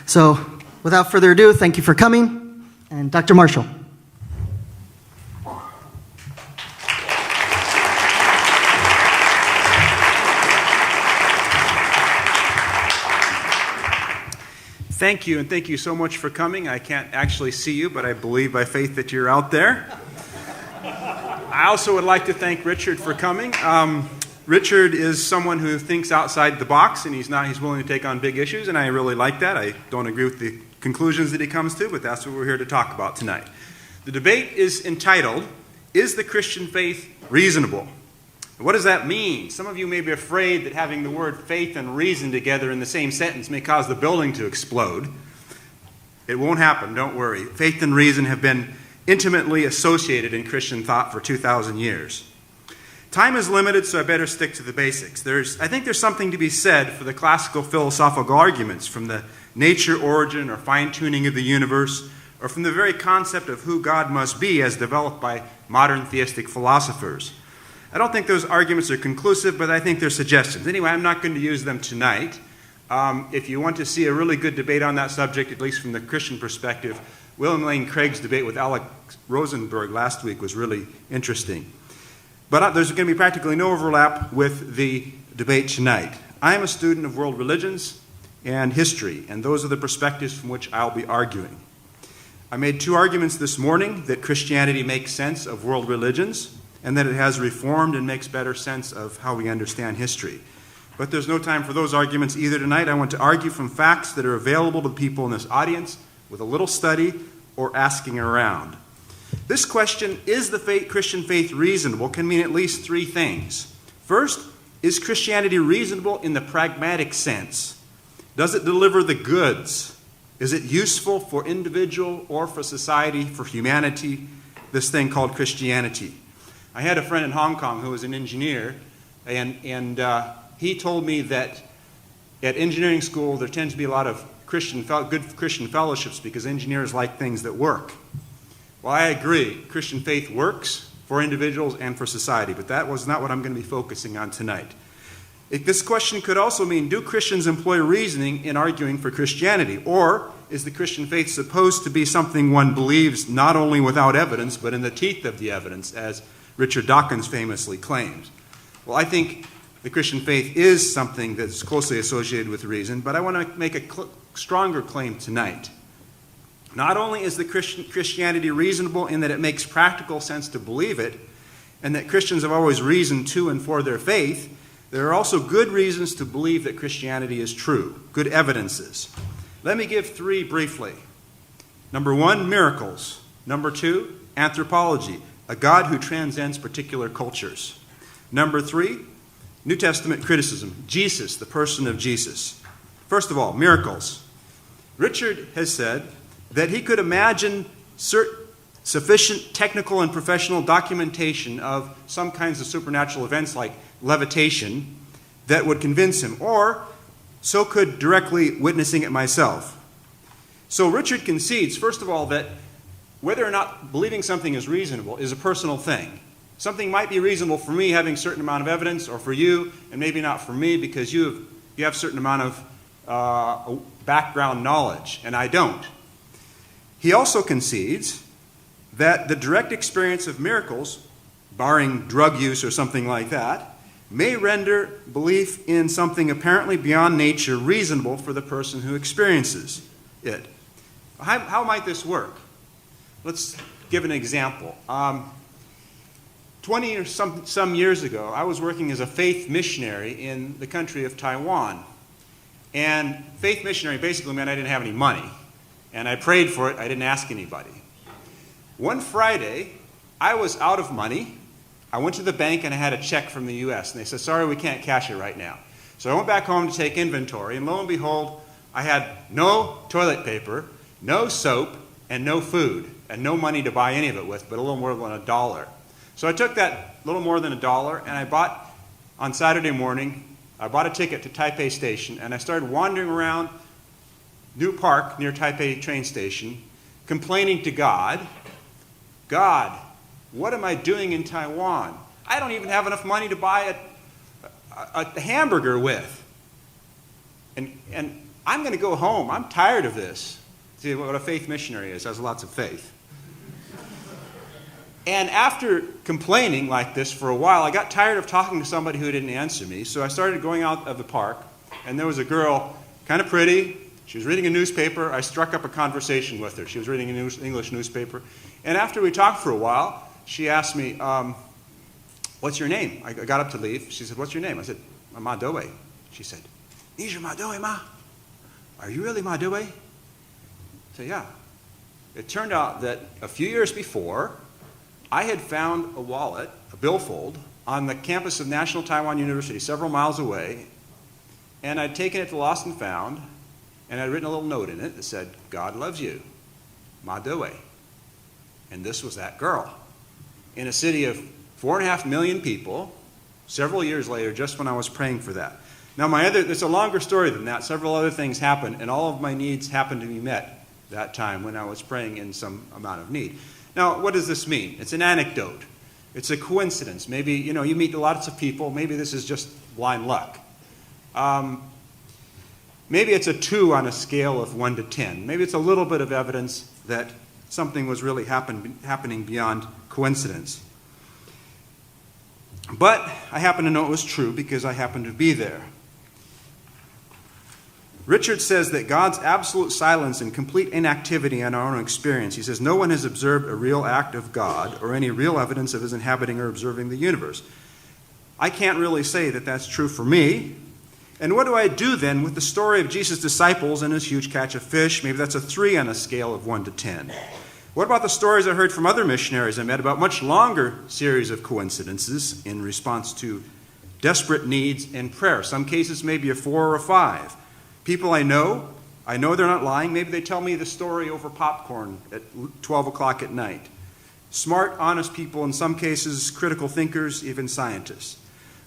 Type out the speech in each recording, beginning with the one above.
So without further ado, thank you for coming. And Dr. Marshall. Thank you, and thank you so much for coming. I can't actually see you, but I believe by faith that you're out there. I also would like to thank Richard for coming. Richard is someone who thinks outside the box, and he's willing to take on big issues, and I really like that. I don't agree with the conclusions that he comes to, but that's what we're here to talk about tonight. The debate is entitled, "Is the Christian Faith Reasonable?" What does that mean? Some of you may be afraid that having the word faith and reason together in the same sentence may cause the building to explode. It won't happen, don't worry. Faith and reason have been intimately associated in Christian thought for 2,000 years. Time is limited, so I better stick to the basics. I think there's something to be said for the classical philosophical arguments from the nature, origin, or fine-tuning of the universe, or from the very concept of who God must be as developed by modern theistic philosophers. I don't think those arguments are conclusive, but I think they're suggestions. Anyway, I'm not going to use them tonight. If you want to see a really good debate on that subject, at least from the Christian perspective, William Lane Craig's debate with Alex Rosenberg last week was really interesting. But there's going to be practically no overlap with the debate tonight. I am a student of world religions and history, and those are the perspectives from which I'll be arguing. I made two arguments this morning: that Christianity makes sense of world religions, and that it has reformed and makes better sense of how we understand history. But there's no time for those arguments either tonight. I want to argue from facts that are available to people in this audience with a little study or asking around. This question, is the Christian faith reasonable, can mean at least three things. First, is Christianity reasonable in the pragmatic sense? Does it deliver the goods? Is it useful for individual or for society, for humanity, this thing called Christianity? I had a friend in Hong Kong who was an engineer, and he told me that at engineering school there tends to be a lot of good Christian fellowships because engineers like things that work. Well, I agree. Christian faith works for individuals and for society, but that was not what I'm going to be focusing on tonight. This question could also mean, do Christians employ reasoning in arguing for Christianity? Or is the Christian faith supposed to be something one believes not only without evidence, but in the teeth of the evidence, as Richard Dawkins famously claims? Well, I think the Christian faith is something that's closely associated with reason, but I want to make a stronger claim tonight. Not only is the Christianity reasonable in that it makes practical sense to believe it, and that Christians have always reasoned to and for their faith, there are also good reasons to believe that Christianity is true, good evidences. Let me give three briefly. Number one, miracles. Number two, anthropology, a God who transcends particular cultures. Number three, New Testament criticism, Jesus, the person of Jesus. First of all, miracles. Richard has said that he could imagine sufficient technical and professional documentation of some kinds of supernatural events like levitation that would convince him, or so could directly witnessing it myself. So Richard concedes, first of all, that whether or not believing something is reasonable is a personal thing. Something might be reasonable for me having a certain amount of evidence, or for you, and maybe not for me because you have a certain amount of background knowledge, and I don't. He also concedes that the direct experience of miracles, barring drug use or something like that, may render belief in something apparently beyond nature reasonable for the person who experiences it. How might this work? Let's give an example. 20 or some years ago, I was working as a faith missionary in the country of Taiwan. And faith missionary basically meant I didn't have any money. And I prayed for it. I didn't ask anybody. One Friday, I was out of money. I went to the bank and I had a check from the U.S. And they said, sorry, we can't cash it right now. So I went back home to take inventory. And lo and behold, I had no toilet paper, no soap, and no food, and no money to buy any of it with, but a little more than $1. So I took that little more than $1, and I bought, on Saturday morning, I bought a ticket to Taipei Station, and I started wandering around New Park near Taipei train station, complaining to God, God, what am I doing in Taiwan? I don't even have enough money to buy a hamburger with. And I'm going to go home. I'm tired of this. See what a faith missionary is, has lots of faith. And after complaining like this for a while, I got tired of talking to somebody who didn't answer me. So I started going out of the park, and there was a girl, kind of pretty. She was reading a newspaper. I struck up a conversation with her. She was reading an English newspaper. And after we talked for a while, she asked me, what's your name? I got up to leave. She said, what's your name? I said, I'm Madoe. She said, Nisha Madoe, Ma. Are you really Madoe? I said, yeah. It turned out that a few years before, I had found a wallet, a billfold, on the campus of National Taiwan University, several miles away, and I'd taken it to Lost and Found, and I'd written a little note in it that said, God loves you, Madoe. And this was that girl. In a city of 4.5 million people, several years later, just when I was praying for that. Now, it's a longer story than that. Several other things happened, and all of my needs happened to be met that time when I was praying in some amount of need. Now, what does this mean? It's an anecdote. It's a coincidence. Maybe, you meet lots of people. Maybe this is just blind luck. Maybe it's a 2 on a scale of 1 to 10. Maybe it's a little bit of evidence that something was really happening beyond coincidence. But I happen to know it was true because I happened to be there. Richard says that God's absolute silence and complete inactivity in our own experience. He says, no one has observed a real act of God or any real evidence of his inhabiting or observing the universe. I can't really say that that's true for me. And what do I do then with the story of Jesus' disciples and his huge catch of fish? Maybe that's a 3 on a scale of 1 to 10. What about the stories I heard from other missionaries I met about much longer series of coincidences in response to desperate needs and prayer? Some cases maybe a 4 or a 5. People I know they're not lying. Maybe they tell me the story over popcorn at 12 o'clock at night. Smart, honest people, in some cases critical thinkers, even scientists.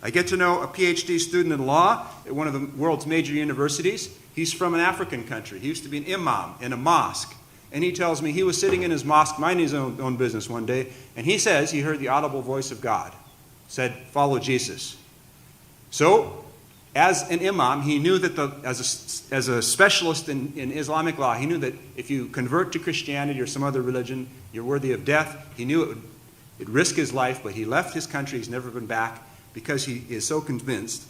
I get to know a PhD student in law at one of the world's major universities. He's from an African country. He used to be an imam in a mosque. And he tells me he was sitting in his mosque minding his own business one day, and he says he heard the audible voice of God. Said, follow Jesus. So, as an imam, he knew that as a specialist in Islamic law, he knew that if you convert to Christianity or some other religion, you're worthy of death. He knew it'd risk his life, but he left his country. He's never been back because he is so convinced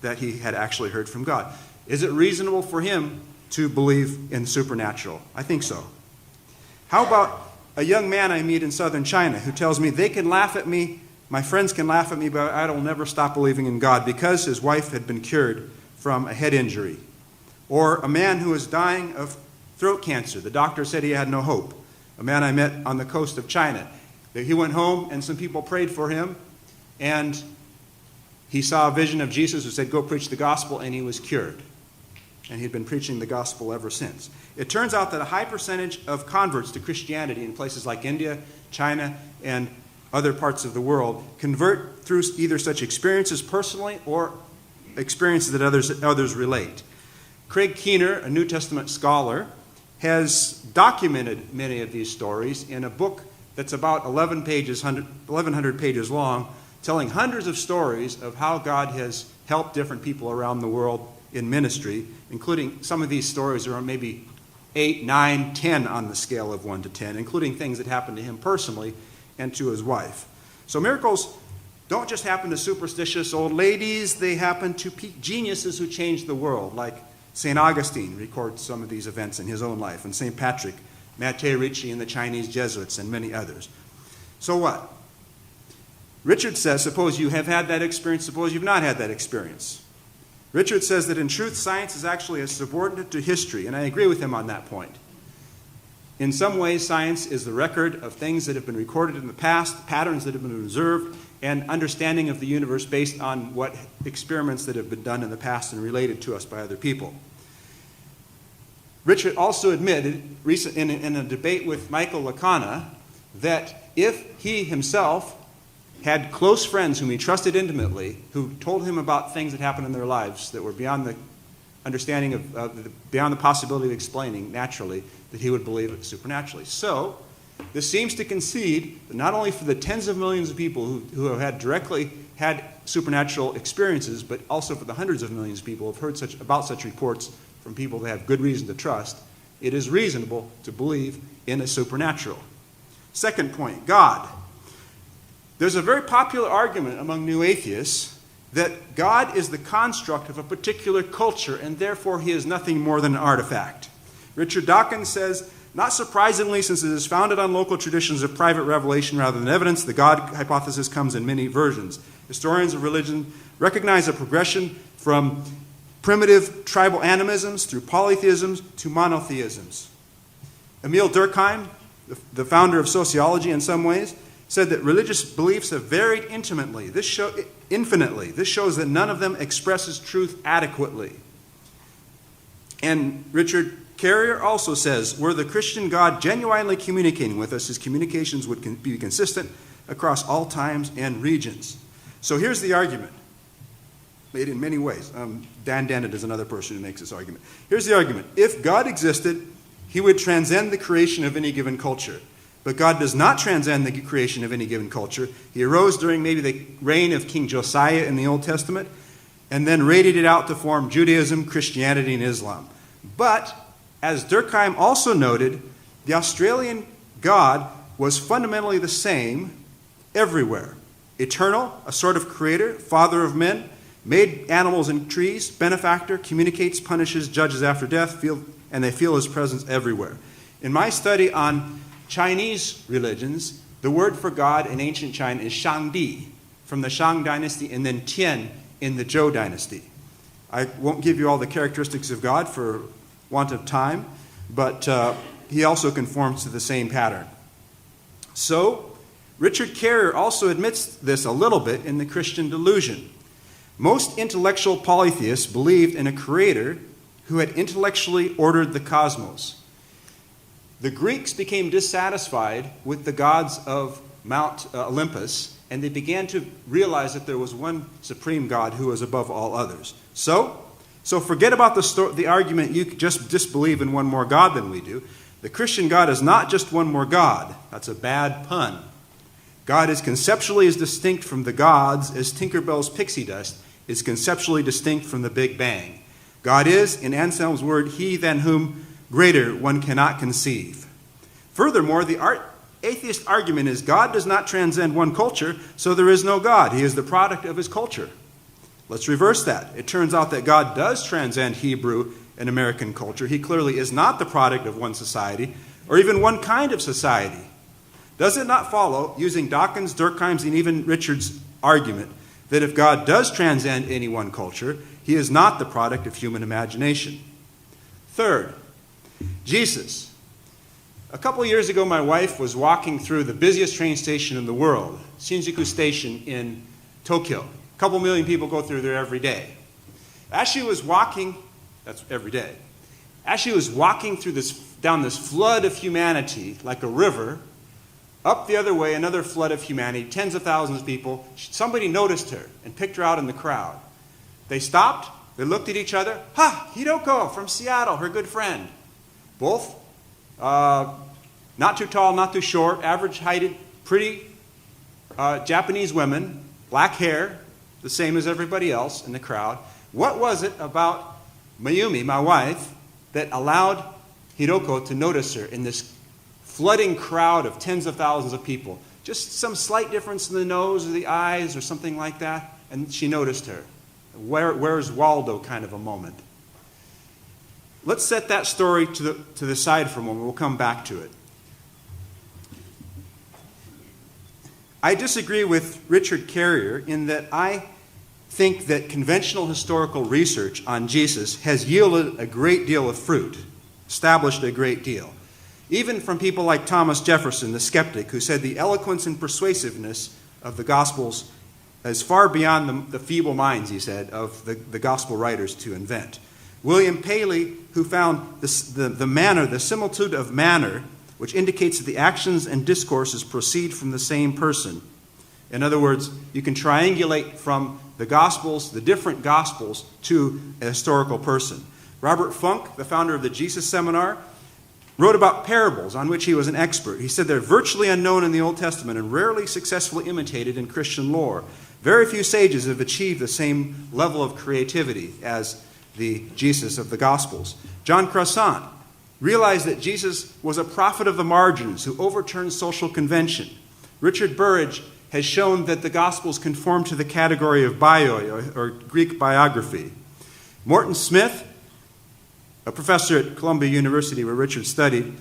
that he had actually heard from God. Is it reasonable for him to believe in the supernatural? I think so. How about a young man I meet in southern China who tells me they can laugh at me, my friends can laugh at me, but I will never stop believing in God because his wife had been cured from a head injury. Or a man who was dying of throat cancer. The doctor said he had no hope. A man I met on the coast of China. He went home and some people prayed for him, and he saw a vision of Jesus who said, go preach the gospel, and he was cured. And he'd been preaching the gospel ever since. It turns out that a high percentage of converts to Christianity in places like India, China, and other parts of the world convert through either such experiences personally or experiences that others relate. Craig Keener, a New Testament scholar, has documented many of these stories in a book that's about 1,100 pages long, telling hundreds of stories of how God has helped different people around the world in ministry, including some of these stories are maybe 8, 9, 10 on the scale of 1 to 10, including things that happened to him personally and to his wife. So miracles don't just happen to superstitious old ladies, they happen to geniuses who changed the world, like St. Augustine records some of these events in his own life, and St. Patrick, Mattei Ricci and the Chinese Jesuits, and many others. So what? Richard says, suppose you have had that experience, suppose you've not had that experience. Richard says that in truth, science is actually a subordinate to history, and I agree with him on that point. In some ways, science is the record of things that have been recorded in the past, patterns that have been observed, and understanding of the universe based on what experiments that have been done in the past and related to us by other people. Richard also admitted in a debate with Michael Lacana that if he himself had close friends whom he trusted intimately, who told him about things that happened in their lives that were beyond the understanding beyond the possibility of explaining naturally, that he would believe it supernaturally. So, this seems to concede that not only for the tens of millions of people who have directly had supernatural experiences, but also for the hundreds of millions of people who have heard about such reports from people that have good reason to trust, it is reasonable to believe in a supernatural. Second point, God. There's a very popular argument among new atheists that God is the construct of a particular culture and therefore he is nothing more than an artifact. Richard Dawkins says, not surprisingly, since it is founded on local traditions of private revelation rather than evidence, the God hypothesis comes in many versions. Historians of religion recognize a progression from primitive tribal animisms through polytheisms to monotheisms. Emil Durkheim, the founder of sociology in some ways, said that religious beliefs have varied infinitely. This shows that none of them expresses truth adequately. And Richard Carrier also says, were the Christian God genuinely communicating with us, his communications would be consistent across all times and regions. So here's the argument, made in many ways. Dan Dennett is another person who makes this argument. Here's the argument. If God existed, he would transcend the creation of any given culture. But God does not transcend the creation of any given culture. He arose during maybe the reign of King Josiah in the Old Testament, and then radiated out to form Judaism, Christianity, and Islam. But, as Durkheim also noted, the Australian God was fundamentally the same everywhere. Eternal, a sort of creator, father of men, made animals and trees, benefactor, communicates, punishes, judges after death, and they feel his presence everywhere. In my study on Chinese religions, the word for God in ancient China is Shangdi, from the Shang dynasty, and then Tian in the Zhou dynasty. I won't give you all the characteristics of God for want of time, but he also conforms to the same pattern. So, Richard Carrier also admits this a little bit in The Christian Delusion. Most intellectual polytheists believed in a creator who had intellectually ordered the cosmos. The Greeks became dissatisfied with the gods of Mount Olympus, and they began to realize that there was one supreme God who was above all others. So forget about the argument you just disbelieve in one more God than we do. The Christian God is not just one more God. That's a bad pun. God is conceptually as distinct from the gods as Tinkerbell's pixie dust is conceptually distinct from the Big Bang. God is, in Anselm's word, he than whom greater one cannot conceive. Furthermore, the atheist argument is God does not transcend one culture, so there is no God. He is the product of his culture. Let's reverse that. It turns out that God does transcend Hebrew and American culture. He clearly is not the product of one society or even one kind of society. Does it not follow, using Dawkins, Durkheim's, and even Richard's argument, that if God does transcend any one culture, he is not the product of human imagination? Third, Jesus. A couple of years ago, my wife was walking through the busiest train station in the world, Shinjuku Station in Tokyo. A couple million people go through there every day. As she was walking, that's every day, as she was walking down this flood of humanity, like a river, up the other way, another flood of humanity, tens of thousands of people, somebody noticed her and picked her out in the crowd. They stopped, they looked at each other. Ha! Hiroko from Seattle, her good friend. Both not too tall, not too short, average-heighted, pretty Japanese women, black hair, the same as everybody else in the crowd. What was it about Mayumi, my wife, that allowed Hiroko to notice her in this flooding crowd of tens of thousands of people? Just some slight difference in the nose or the eyes or something like that, and she noticed her. Where's Waldo kind of a moment. Let's set that story to the side for a moment. We'll come back to it. I disagree with Richard Carrier in that I think that conventional historical research on Jesus has yielded a great deal of fruit, established a great deal. Even from people like Thomas Jefferson, the skeptic, who said the eloquence and persuasiveness of the Gospels is far beyond the feeble minds, he said, of the Gospel writers to invent. William Paley, who found the manner, the similitude of manner, which indicates that the actions and discourses proceed from the same person. In other words, you can triangulate from the Gospels, the different Gospels, to a historical person. Robert Funk, the founder of the Jesus Seminar, wrote about parables on which he was an expert. He said they're virtually unknown in the Old Testament and rarely successfully imitated in Christian lore. Very few sages have achieved the same level of creativity as the Jesus of the Gospels. John Crossan realized that Jesus was a prophet of the margins who overturned social convention. Richard Burridge has shown that the Gospels conform to the category of bioi, or Greek biography. Morton Smith, a professor at Columbia University where Richard studied,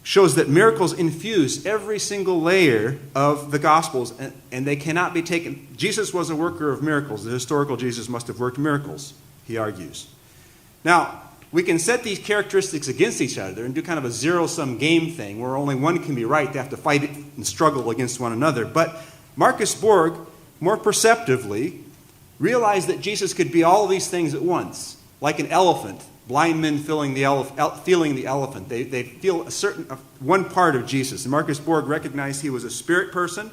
shows that miracles infuse every single layer of the Gospels, and they cannot be taken. Jesus was a worker of miracles. The historical Jesus must have worked miracles, he argues. Now, we can set these characteristics against each other and do kind of a zero-sum game thing where only one can be right. They have to fight and struggle against one another. But Marcus Borg, more perceptively, realized that Jesus could be all these things at once, like an elephant. Blind men feeling the elephant. They feel one part of Jesus. And Marcus Borg recognized he was a spirit person.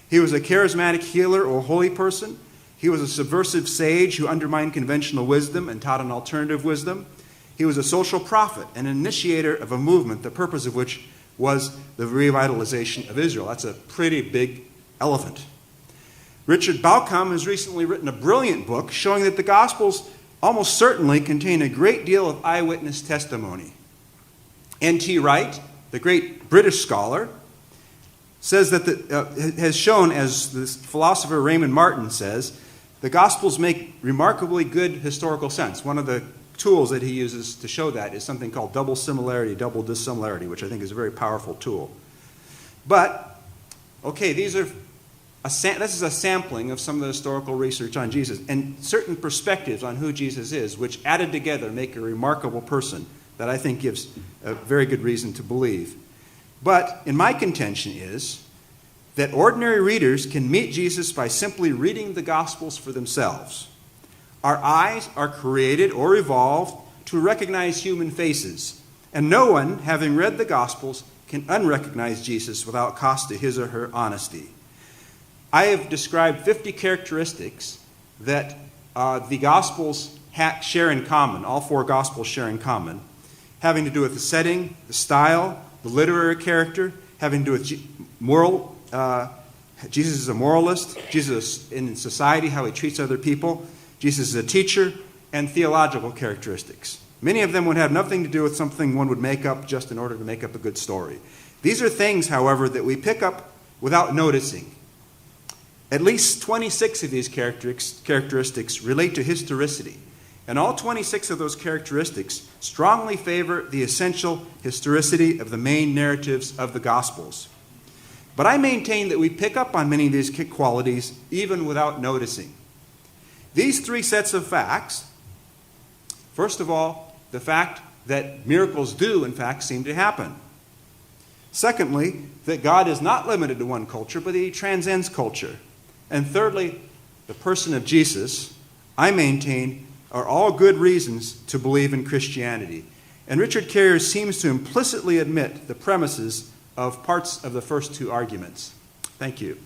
He was a charismatic healer or holy person. He was a subversive sage who undermined conventional wisdom and taught an alternative wisdom. He was a social prophet, an initiator of a movement, the purpose of which was the revitalization of Israel. That's a pretty big elephant. Richard Bauckham has recently written a brilliant book showing that the Gospels almost certainly contain a great deal of eyewitness testimony. N.T. Wright, the great British scholar, says that has shown, as the philosopher Raymond Martin says, the Gospels make remarkably good historical sense. One of the tools that he uses to show that is something called double similarity, double dissimilarity, which I think is a very powerful tool. But, okay, this is a sampling of some of the historical research on Jesus and certain perspectives on who Jesus is, which added together make a remarkable person that I think gives a very good reason to believe. But in my contention is that ordinary readers can meet Jesus by simply reading the Gospels for themselves. Our eyes are created or evolved to recognize human faces, and no one, having read the Gospels, can unrecognize Jesus without cost to his or her honesty. I have described 50 characteristics that the Gospels share in common, all four Gospels share in common, having to do with the setting, the style, the literary character, having to do with moral. Jesus is a moralist. Jesus in society, how he treats other people. Jesus is a teacher, and theological characteristics. Many of them would have nothing to do with something one would make up just in order to make up a good story. These are things, however, that we pick up without noticing. At least 26 of these characteristics relate to historicity, and all 26 of those characteristics strongly favor the essential historicity of the main narratives of the Gospels. But I maintain that we pick up on many of these qualities even without noticing. These three sets of facts, first of all, the fact that miracles do, in fact, seem to happen. Secondly, that God is not limited to one culture, but that he transcends culture. And thirdly, the person of Jesus, I maintain, are all good reasons to believe in Christianity. And Richard Carrier seems to implicitly admit the premises of parts of the first two arguments. Thank you.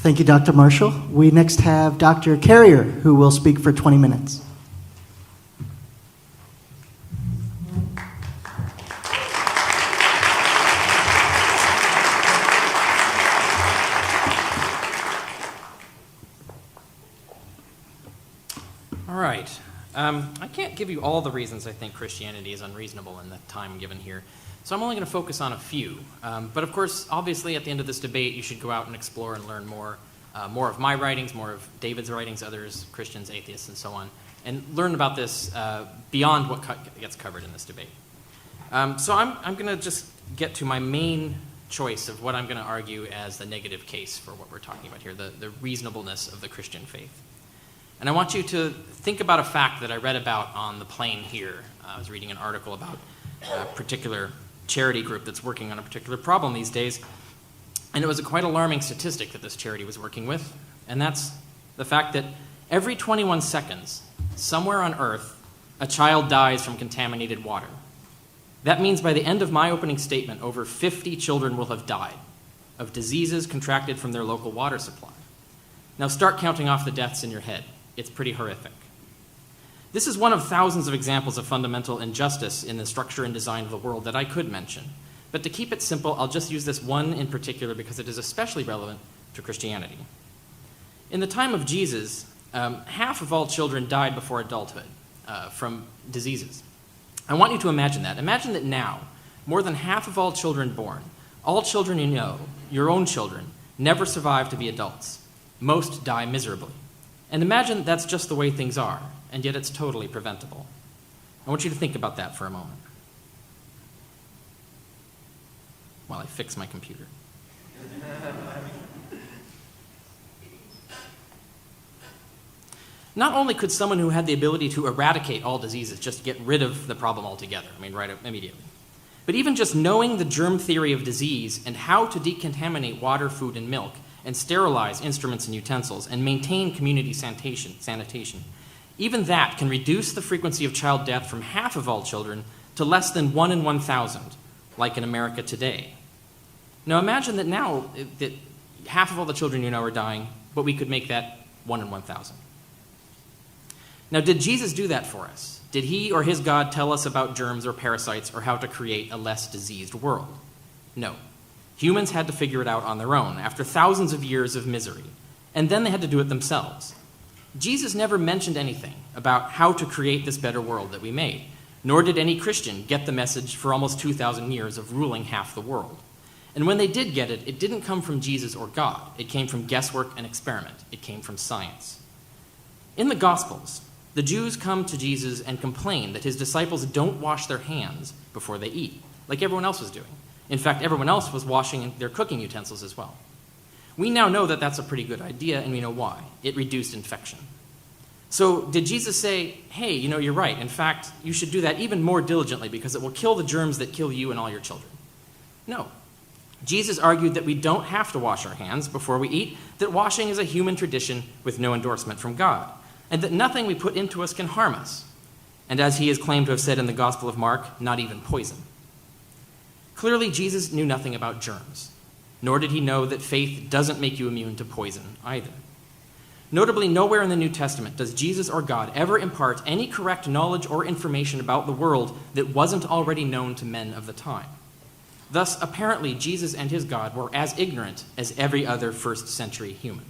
Thank you, Dr. Marshall. We next have Dr. Carrier, who will speak for 20 minutes. All right. I can't give you all the reasons I think Christianity is unreasonable in the time given here, so I'm only going to focus on a few. But of course, obviously, at the end of this debate, you should go out and explore and learn more of my writings, more of David's writings, others, Christians, atheists, and so on, and learn about this beyond what gets covered in this debate. So I'm going to just get to my main choice of what I'm going to argue as the negative case for what we're talking about here, the reasonableness of the Christian faith. And I want you to think about a fact that I read about on the plane here. I was reading an article about a particular charity group that's working on a particular problem these days. And it was a quite alarming statistic that this charity was working with. And that's the fact that every 21 seconds, somewhere on Earth, a child dies from contaminated water. That means by the end of my opening statement, over 50 children will have died of diseases contracted from their local water supply. Now start counting off the deaths in your head. It's pretty horrific. This is one of thousands of examples of fundamental injustice in the structure and design of the world that I could mention. But to keep it simple, I'll just use this one in particular because it is especially relevant to Christianity. In the time of Jesus, half of all children died before adulthood from diseases. I want you to imagine that. Imagine that now, more than half of all children born, all children you know, your own children, never survive to be adults. Most die miserably. And imagine that's just the way things are, and yet it's totally preventable. I want you to think about that for a moment while I fix my computer. Not only could someone who had the ability to eradicate all diseases just get rid of the problem altogether, right immediately, but even just knowing the germ theory of disease and how to decontaminate water, food, and milk, and sterilize instruments and utensils, and maintain community sanitation, even that can reduce the frequency of child death from half of all children to less than 1 in 1,000, like in America today. Now imagine that now that half of all the children you know are dying, but we could make that 1 in 1,000. Now, did Jesus do that for us? Did he or his God tell us about germs or parasites or how to create a less diseased world? No. Humans had to figure it out on their own after thousands of years of misery, and then they had to do it themselves. Jesus never mentioned anything about how to create this better world that we made, nor did any Christian get the message for almost 2,000 years of ruling half the world. And when they did get it, it didn't come from Jesus or God. It came from guesswork and experiment. It came from science. In the Gospels, the Jews come to Jesus and complain that his disciples don't wash their hands before they eat, like everyone else was doing. In fact, everyone else was washing their cooking utensils as well. We now know that that's a pretty good idea, and we know why. It reduced infection. So did Jesus say, hey, you're right. In fact, you should do that even more diligently because it will kill the germs that kill you and all your children? No. Jesus argued that we don't have to wash our hands before we eat, that washing is a human tradition with no endorsement from God, and that nothing we put into us can harm us. And as he is claimed to have said in the Gospel of Mark, not even poison. Clearly, Jesus knew nothing about germs, nor did he know that faith doesn't make you immune to poison either. Notably, nowhere in the New Testament does Jesus or God ever impart any correct knowledge or information about the world that wasn't already known to men of the time. Thus, apparently, Jesus and his God were as ignorant as every other first-century human.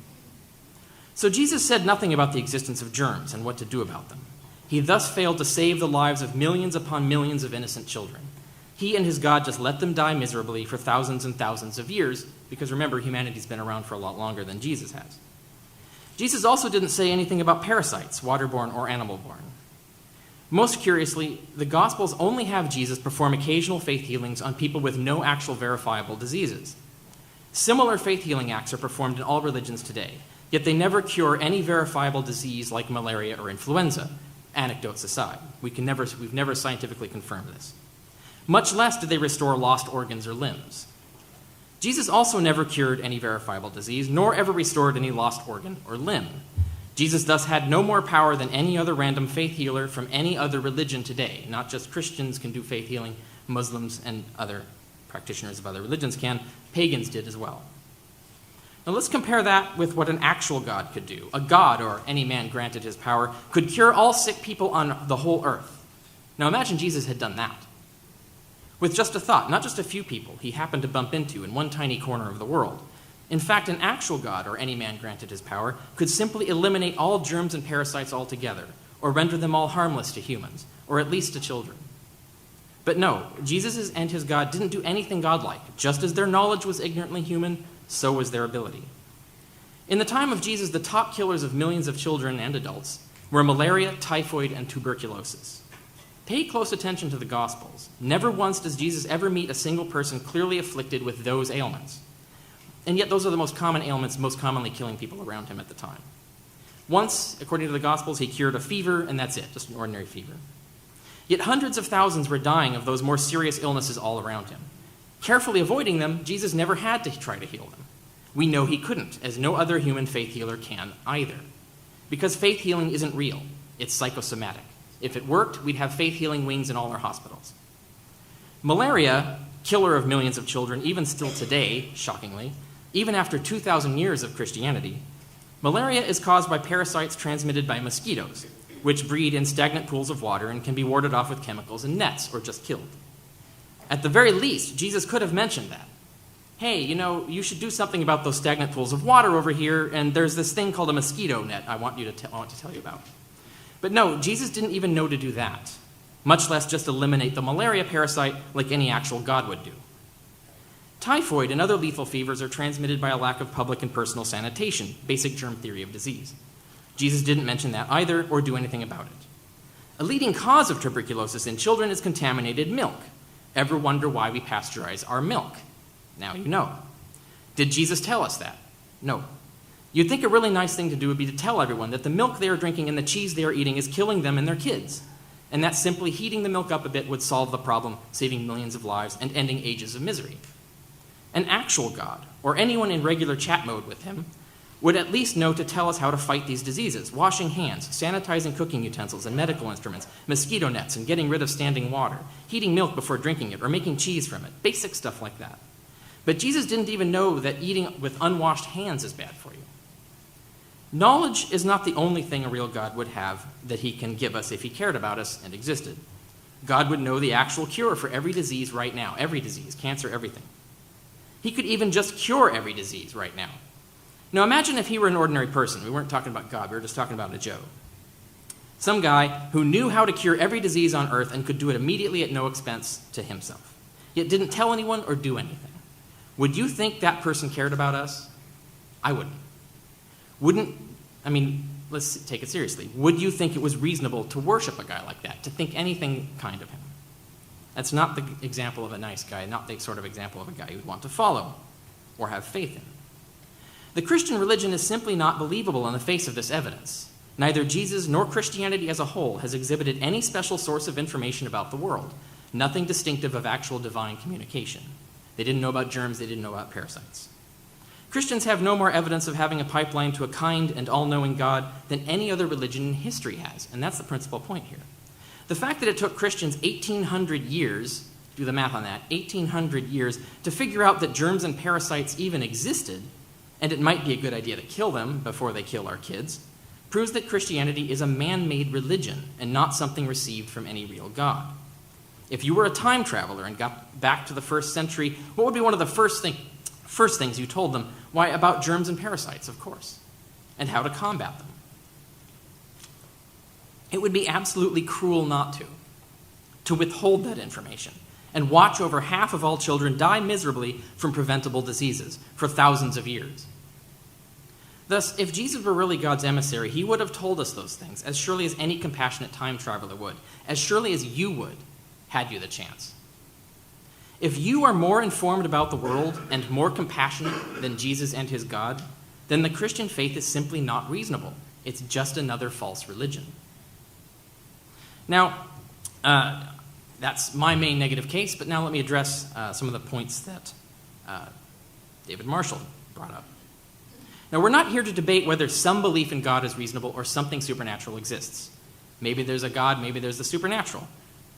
So Jesus said nothing about the existence of germs and what to do about them. He thus failed to save the lives of millions upon millions of innocent children. He and his God just let them die miserably for thousands and thousands of years, because remember, humanity's been around for a lot longer than Jesus has. Jesus also didn't say anything about parasites, waterborne or animal-borne. Most curiously, the Gospels only have Jesus perform occasional faith healings on people with no actual verifiable diseases. Similar faith healing acts are performed in all religions today, yet they never cure any verifiable disease like malaria or influenza, anecdotes aside. We've never scientifically confirmed this. Much less did they restore lost organs or limbs. Jesus also never cured any verifiable disease, nor ever restored any lost organ or limb. Jesus thus had no more power than any other random faith healer from any other religion today. Not just Christians can do faith healing, Muslims and other practitioners of other religions can. Pagans did as well. Now let's compare that with what an actual God could do. A God, or any man granted his power, could cure all sick people on the whole earth. Now imagine Jesus had done that. With just a thought, not just a few people he happened to bump into in one tiny corner of the world. In fact, an actual God, or any man granted his power, could simply eliminate all germs and parasites altogether, or render them all harmless to humans, or at least to children. But no, Jesus and his God didn't do anything godlike. Just as their knowledge was ignorantly human, so was their ability. In the time of Jesus, the top killers of millions of children and adults were malaria, typhoid, and tuberculosis. Pay close attention to the Gospels. Never once does Jesus ever meet a single person clearly afflicted with those ailments. And yet those are the most common ailments, most commonly killing people around him at the time. Once, according to the Gospels, he cured a fever, and that's it, just an ordinary fever. Yet hundreds of thousands were dying of those more serious illnesses all around him. Carefully avoiding them, Jesus never had to try to heal them. We know he couldn't, as no other human faith healer can either. Because faith healing isn't real, it's psychosomatic. If it worked, we'd have faith healing wings in all our hospitals. Malaria, killer of millions of children, even still today, shockingly, even after 2,000 years of Christianity, malaria is caused by parasites transmitted by mosquitoes, which breed in stagnant pools of water and can be warded off with chemicals and nets or just killed. At the very least, Jesus could have mentioned that. Hey, you should do something about those stagnant pools of water over here, and there's this thing called a mosquito net I want to tell you about. But no, Jesus didn't even know to do that, much less just eliminate the malaria parasite like any actual God would do. Typhoid and other lethal fevers are transmitted by a lack of public and personal sanitation, basic germ theory of disease. Jesus didn't mention that either or do anything about it. A leading cause of tuberculosis in children is contaminated milk. Ever wonder why we pasteurize our milk? Now you know. Did Jesus tell us that? No. You'd think a really nice thing to do would be to tell everyone that the milk they are drinking and the cheese they are eating is killing them and their kids, and that simply heating the milk up a bit would solve the problem, saving millions of lives and ending ages of misery. An actual God, or anyone in regular chat mode with him, would at least know to tell us how to fight these diseases: washing hands, sanitizing cooking utensils and medical instruments, mosquito nets and getting rid of standing water, heating milk before drinking it, or making cheese from it, basic stuff like that. But Jesus didn't even know that eating with unwashed hands is bad for you. Knowledge is not the only thing a real God would have that he can give us if he cared about us and existed. God would know the actual cure for every disease right now, every disease, cancer, everything. He could even just cure every disease right now. Now imagine if he were an ordinary person. We weren't talking about God, we were just talking about a Joe. Some guy who knew how to cure every disease on earth and could do it immediately at no expense to himself, yet didn't tell anyone or do anything. Would you think that person cared about us? I wouldn't. Let's take it seriously. Would you think it was reasonable to worship a guy like that, to think anything kind of him? That's not the example of a nice guy, not the sort of example of a guy you'd want to follow or have faith in. The Christian religion is simply not believable in the face of this evidence. Neither Jesus nor Christianity as a whole has exhibited any special source of information about the world, nothing distinctive of actual divine communication. They didn't know about germs, they didn't know about parasites. Christians have no more evidence of having a pipeline to a kind and all-knowing God than any other religion in history has, and that's the principal point here. The fact that it took Christians 1,800 years, do the math on that, 1,800 years, to figure out that germs and parasites even existed, and it might be a good idea to kill them before they kill our kids, proves that Christianity is a man-made religion and not something received from any real God. If you were a time traveler and got back to the first century, what would be one of the first things you told them? Why, about germs and parasites, of course, and how to combat them. It would be absolutely cruel not to withhold that information and watch over half of all children die miserably from preventable diseases for thousands of years. Thus, if Jesus were really God's emissary, he would have told us those things as surely as any compassionate time traveler would, as surely as you would, had you the chance. If you are more informed about the world and more compassionate than Jesus and his God, then the Christian faith is simply not reasonable. It's just another false religion. Now, that's my main negative case, but now let me address some of the points that David Marshall brought up. Now, we're not here to debate whether some belief in God is reasonable or something supernatural exists. Maybe there's a God, maybe there's the supernatural.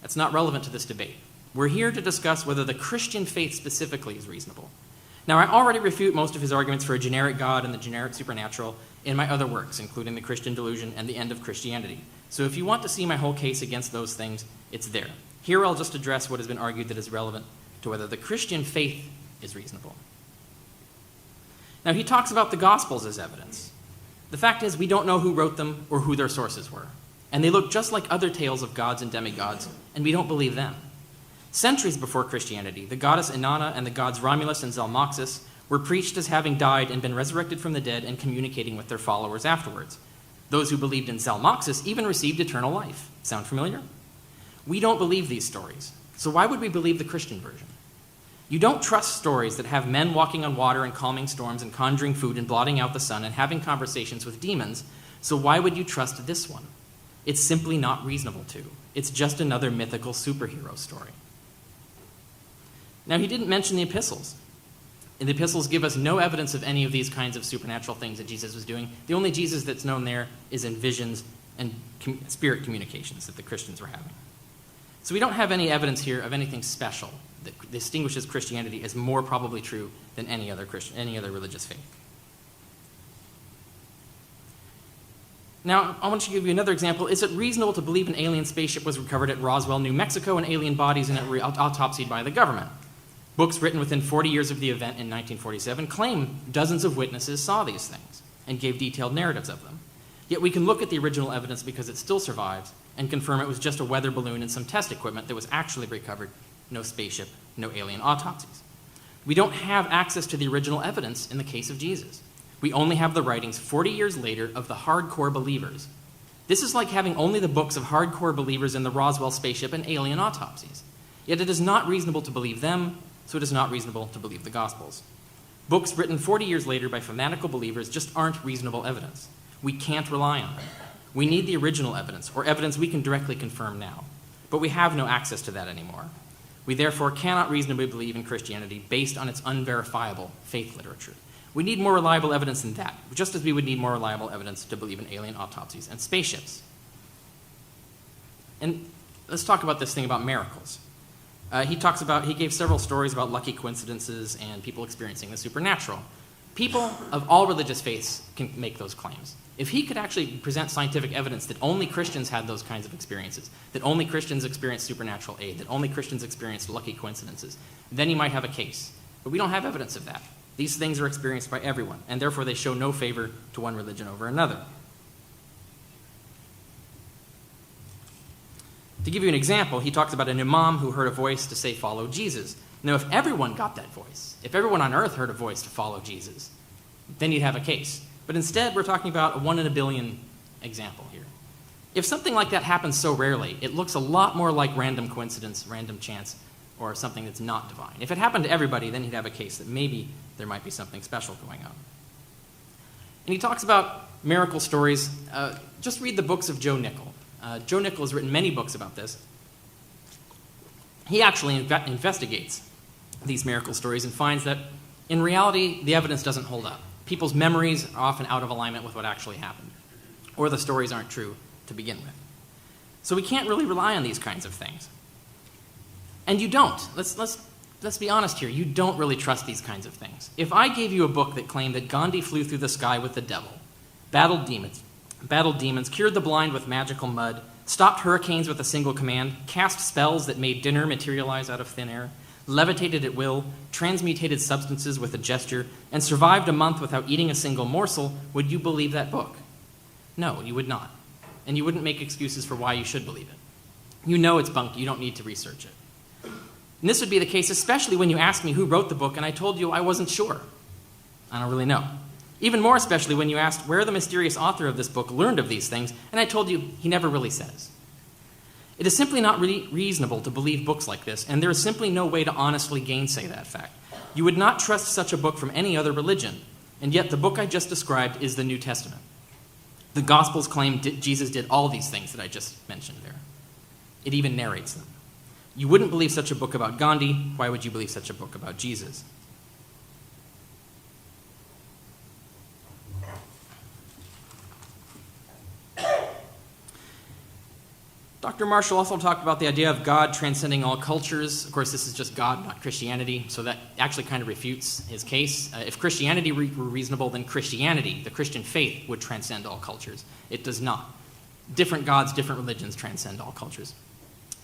That's not relevant to this debate. We're here to discuss whether the Christian faith specifically is reasonable. Now, I already refute most of his arguments for a generic God and the generic supernatural in my other works, including The Christian Delusion and The End of Christianity. So if you want to see my whole case against those things, it's there. Here I'll just address what has been argued that is relevant to whether the Christian faith is reasonable. Now, he talks about the Gospels as evidence. The fact is, we don't know who wrote them or who their sources were. And they look just like other tales of gods and demigods, and we don't believe them. Centuries before Christianity, the goddess Inanna and the gods Romulus and Zalmoxis were preached as having died and been resurrected from the dead and communicating with their followers afterwards. Those who believed in Zalmoxis even received eternal life. Sound familiar? We don't believe these stories, so why would we believe the Christian version? You don't trust stories that have men walking on water and calming storms and conjuring food and blotting out the sun and having conversations with demons, so why would you trust this one? It's simply not reasonable to. It's just another mythical superhero story. Now, he didn't mention the epistles. And the epistles give us no evidence of any of these kinds of supernatural things that Jesus was doing. The only Jesus that's known there is in visions and spirit communications that the Christians were having. So we don't have any evidence here of anything special that distinguishes Christianity as more probably true than any other religious faith. Now, I want to give you another example. Is it reasonable to believe an alien spaceship was recovered at Roswell, New Mexico, and alien bodies in it were autopsied by the government? Books written within 40 years of the event in 1947 claim dozens of witnesses saw these things and gave detailed narratives of them. Yet we can look at the original evidence because it still survives and confirm it was just a weather balloon and some test equipment that was actually recovered, no spaceship, no alien autopsies. We don't have access to the original evidence in the case of Jesus. We only have the writings 40 years later of the hardcore believers. This is like having only the books of hardcore believers in the Roswell spaceship and alien autopsies. Yet it is not reasonable to believe them, so it is not reasonable to believe the Gospels. Books written 40 years later by fanatical believers just aren't reasonable evidence. We can't rely on them. We need the original evidence, or evidence we can directly confirm now. But we have no access to that anymore. We therefore cannot reasonably believe in Christianity based on its unverifiable faith literature. We need more reliable evidence than that, just as we would need more reliable evidence to believe in alien autopsies and spaceships. And let's talk about this thing about miracles. He gave several stories about lucky coincidences and people experiencing the supernatural. People of all religious faiths can make those claims. If he could actually present scientific evidence that only Christians had those kinds of experiences, that only Christians experienced supernatural aid, that only Christians experienced lucky coincidences, then he might have a case. But we don't have evidence of that. These things are experienced by everyone, and therefore they show no favor to one religion over another. To give you an example, he talks about an imam who heard a voice to say, "Follow Jesus." Now, if everyone got that voice, if everyone on earth heard a voice to follow Jesus, then you'd have a case. But instead, we're talking about a 1 in a billion example here. If something like that happens so rarely, it looks a lot more like random coincidence, random chance, or something that's not divine. If it happened to everybody, then he'd have a case that maybe there might be something special going on. And he talks about miracle stories. Just read the books of Joe Nickell. Joe Nickell has written many books about this. He actually investigates these miracle stories and finds that in reality, the evidence doesn't hold up. People's memories are often out of alignment with what actually happened, or the stories aren't true to begin with. So we can't really rely on these kinds of things. And you don't. Let's be honest here. You don't really trust these kinds of things. If I gave you a book that claimed that Gandhi flew through the sky with the devil, battled demons, cured the blind with magical mud, stopped hurricanes with a single command, cast spells that made dinner materialize out of thin air, levitated at will, transmutated substances with a gesture, and survived a month without eating a single morsel, would you believe that book? No, you would not. And you wouldn't make excuses for why you should believe it. You know it's bunk. You don't need to research it. And this would be the case especially when you asked me who wrote the book and I told you I wasn't sure. I don't really know. Even more especially when you asked where the mysterious author of this book learned of these things, and I told you he never really says. It is simply not reasonable to believe books like this, and there is simply no way to honestly gainsay that fact. You would not trust such a book from any other religion, and yet the book I just described is the New Testament. The Gospels claim Jesus did all these things that I just mentioned there. It even narrates them. You wouldn't believe such a book about Gandhi. Why would you believe such a book about Jesus? Dr. Marshall also talked about the idea of God transcending all cultures. Of course, this is just God, not Christianity, so that actually kind of refutes his case. If Christianity were reasonable, then Christianity, the Christian faith, would transcend all cultures. It does not. Different gods, different religions transcend all cultures.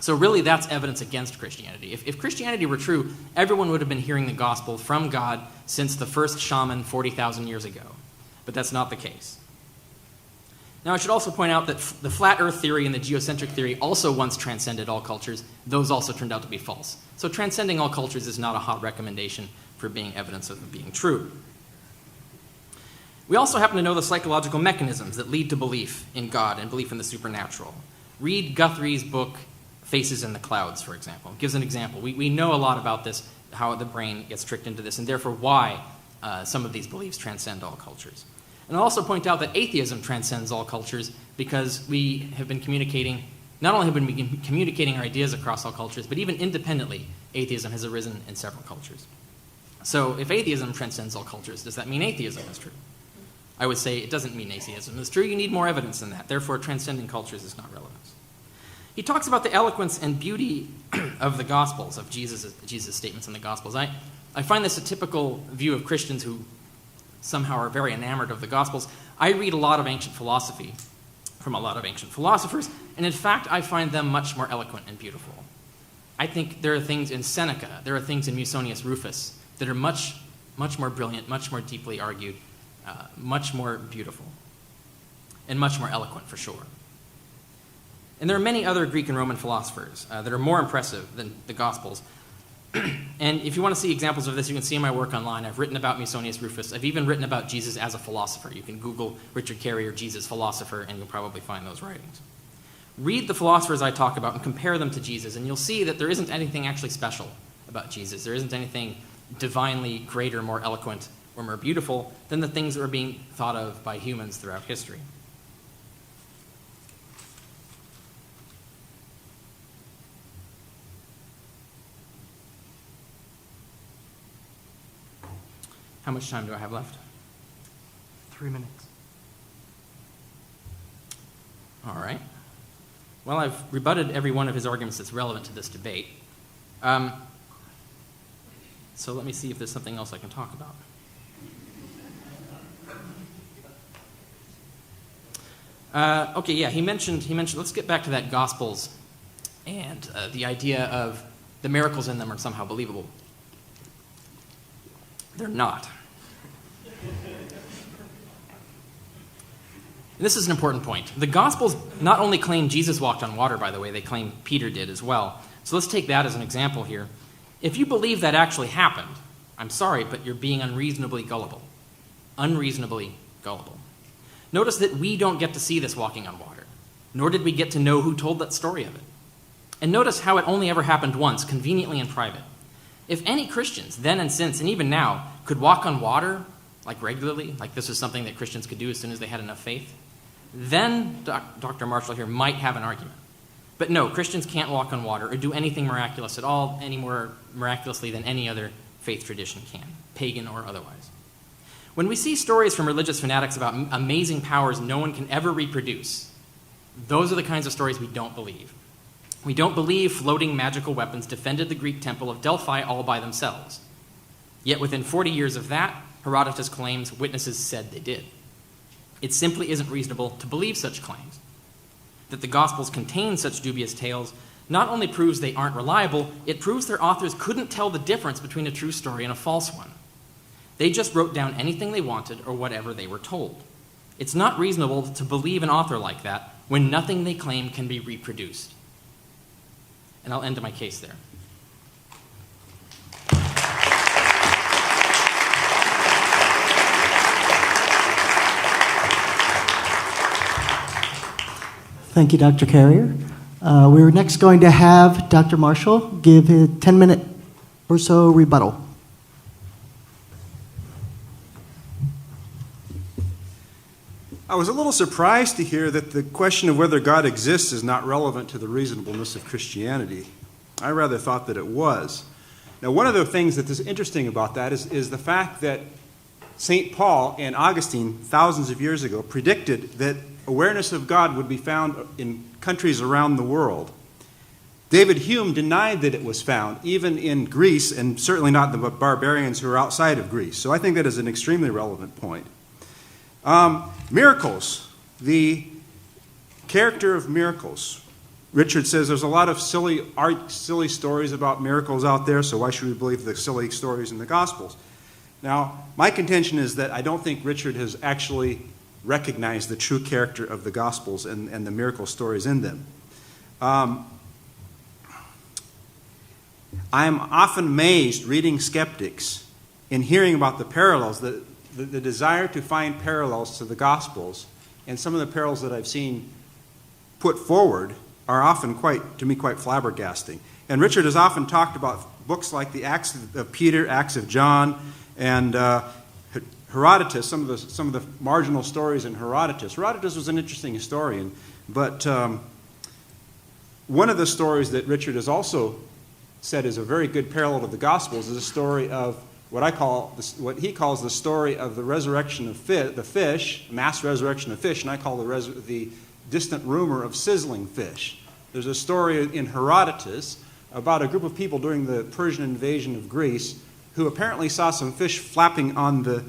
So really, that's evidence against Christianity. If Christianity were true, everyone would have been hearing the gospel from God since the first shaman 40,000 years ago. But that's not the case. Now, I should also point out that the flat earth theory and the geocentric theory also once transcended all cultures. Those also turned out to be false. So transcending all cultures is not a hot recommendation for being evidence of it being true. We also happen to know the psychological mechanisms that lead to belief in God and belief in the supernatural. Read Guthrie's book, Faces in the Clouds, for example. It gives an example. We know a lot about this, how the brain gets tricked into this, and therefore why some of these beliefs transcend all cultures. And I'll also point out that atheism transcends all cultures because we have been communicating, not only have we been communicating our ideas across all cultures, but even independently, atheism has arisen in several cultures. So if atheism transcends all cultures, does that mean atheism is true? I would say it doesn't mean atheism is true. You need more evidence than that. Therefore, transcending cultures is not relevant. He talks about the eloquence and beauty of the Gospels, of Jesus' statements in the Gospels. I find this a typical view of Christians who somehow are very enamored of the Gospels. I read a lot of ancient philosophy, from a lot of ancient philosophers, and in fact, I find them much more eloquent and beautiful. I think there are things in Seneca, there are things in Musonius Rufus that are much more brilliant, much more deeply argued, much more beautiful, and much more eloquent for sure. And there are many other Greek and Roman philosophers that are more impressive than the Gospels. And if you want to see examples of this, you can see in my work online. I've written about Musonius Rufus. I've even written about Jesus as a philosopher. You can Google Richard Carrier, Jesus philosopher, and you'll probably find those writings. Read the philosophers I talk about and compare them to Jesus, and you'll see that there isn't anything actually special about Jesus. There isn't anything divinely greater, more eloquent, or more beautiful than the things that were being thought of by humans throughout history. How much time do I have left? 3 minutes. All right. Well, I've rebutted every one of his arguments that's relevant to this debate. So let me see if there's something else I can talk about. Okay, yeah, he mentioned, let's get back to that Gospels and the idea of the miracles in them are somehow believable. They're not. And this is an important point. The Gospels not only claim Jesus walked on water, by the way, they claim Peter did as well. So let's take that as an example here. If you believe that actually happened, I'm sorry, but you're being unreasonably gullible. Unreasonably gullible. Notice that we don't get to see this walking on water, nor did we get to know who told that story of it. And notice how it only ever happened once, conveniently in private. If any Christians, then and since, and even now, could walk on water, like regularly, like this was something that Christians could do as soon as they had enough faith, then Dr. Marshall here might have an argument. But no, Christians can't walk on water or do anything miraculous at all, any more miraculously than any other faith tradition can, pagan or otherwise. When we see stories from religious fanatics about amazing powers no one can ever reproduce, those are the kinds of stories we don't believe. We don't believe floating magical weapons defended the Greek temple of Delphi all by themselves. Yet within 40 years of that, Herodotus claims witnesses said they did. It simply isn't reasonable to believe such claims. That the Gospels contain such dubious tales not only proves they aren't reliable, it proves their authors couldn't tell the difference between a true story and a false one. They just wrote down anything they wanted or whatever they were told. It's not reasonable to believe an author like that when nothing they claim can be reproduced. And I'll end my case there. Thank you, Dr. Carrier. We're next going to have Dr. Marshall give his 10-minute or so rebuttal. I was a little surprised to hear that the question of whether God exists is not relevant to the reasonableness of Christianity. I rather thought that it was. Now, one of the things that is interesting about that is the fact that St. Paul and Augustine, thousands of years ago, predicted that awareness of God would be found in countries around the world. David Hume denied that it was found, even in Greece, and certainly not the barbarians who are outside of Greece. So I think that is an extremely relevant point. Miracles, the character of miracles. Richard says there's a lot of silly stories about miracles out there, so why should we believe the silly stories in the Gospels? Now, my contention is that I don't think Richard has actually recognized the true character of the Gospels and the miracle stories in them. I'm often amazed reading skeptics and hearing about the parallels, the desire to find parallels to the Gospels, and some of the parallels that I've seen put forward are often quite flabbergasting. And Richard has often talked about books like the Acts of Peter, Acts of John, and Herodotus, some of the marginal stories in Herodotus. Herodotus was an interesting historian, but one of the stories that Richard has also said is a very good parallel to the Gospels is a story of what he calls the story of the resurrection of the fish, mass resurrection of fish, and I call the distant rumor of sizzling fish. There's a story in Herodotus about a group of people during the Persian invasion of Greece who apparently saw some fish flapping on the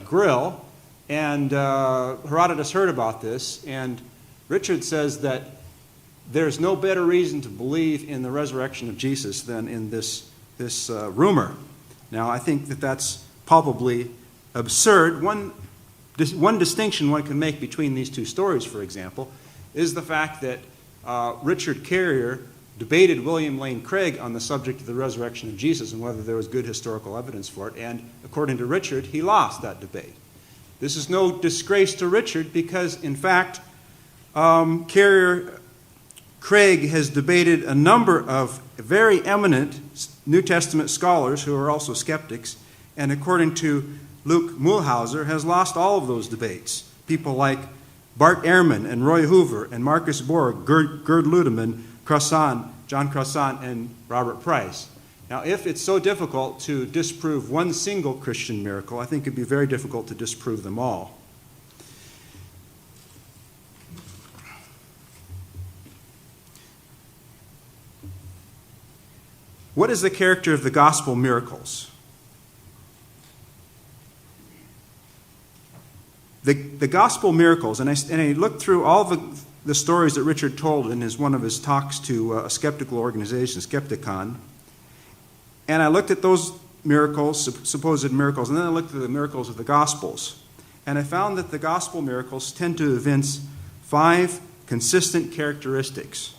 grill, And Herodotus heard about this, and Richard says that there's no better reason to believe in the resurrection of Jesus than in this rumor. Now, I think that that's probably absurd. One distinction one can make between these two stories, for example, is the fact that Richard Carrier debated William Lane Craig on the subject of the resurrection of Jesus and whether there was good historical evidence for it, and according to Richard, he lost that debate. This is no disgrace to Richard because, in fact, Craig has debated a number of very eminent New Testament scholars who are also skeptics, and according to Luke Muehlhauser, has lost all of those debates. People like Bart Ehrman and Roy Hoover and Marcus Borg, Gerd Ludemann, John Crossan, and Robert Price. Now, if it's so difficult to disprove one single Christian miracle, I think it'd be very difficult to disprove them all. What is the character of the gospel miracles? The gospel miracles, and I looked through all the stories that Richard told in one of his talks to a skeptical organization, Skepticon, and I looked at those miracles, supposed miracles, and then I looked at the miracles of the Gospels. And I found that the Gospel miracles tend to evince 5 consistent characteristics.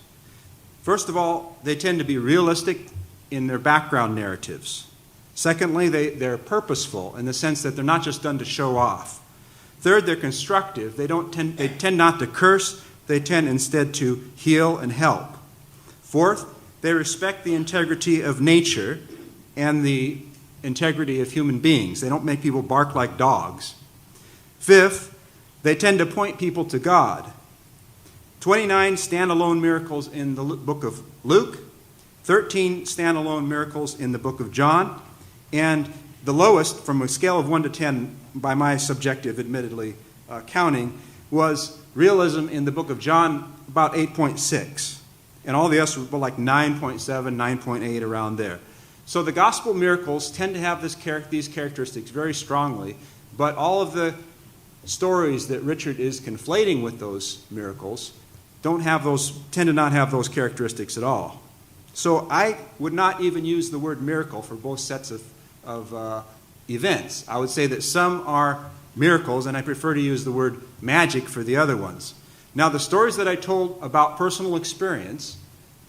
First of all, they tend to be realistic in their background narratives. Secondly, they're purposeful in the sense that they're not just done to show off. Third, they're constructive. They tend not to curse. They tend instead to heal and help. Fourth, they respect the integrity of nature and the integrity of human beings. They don't make people bark like dogs. Fifth, they tend to point people to God. 29 standalone miracles in the book of Luke, 13 standalone miracles in the book of John, and the lowest, from a scale of 1 to 10, by my subjective, admittedly, counting, was realism in the book of John, about 8.6. And all the others were like 9.7, 9.8, around there. So the gospel miracles tend to have these characteristics very strongly, but all of the stories that Richard is conflating with those miracles tend to not have those characteristics at all. So I would not even use the word miracle for both sets of events. I would say that some are miracles, and I prefer to use the word magic for the other ones. Now, the stories that I told about personal experience,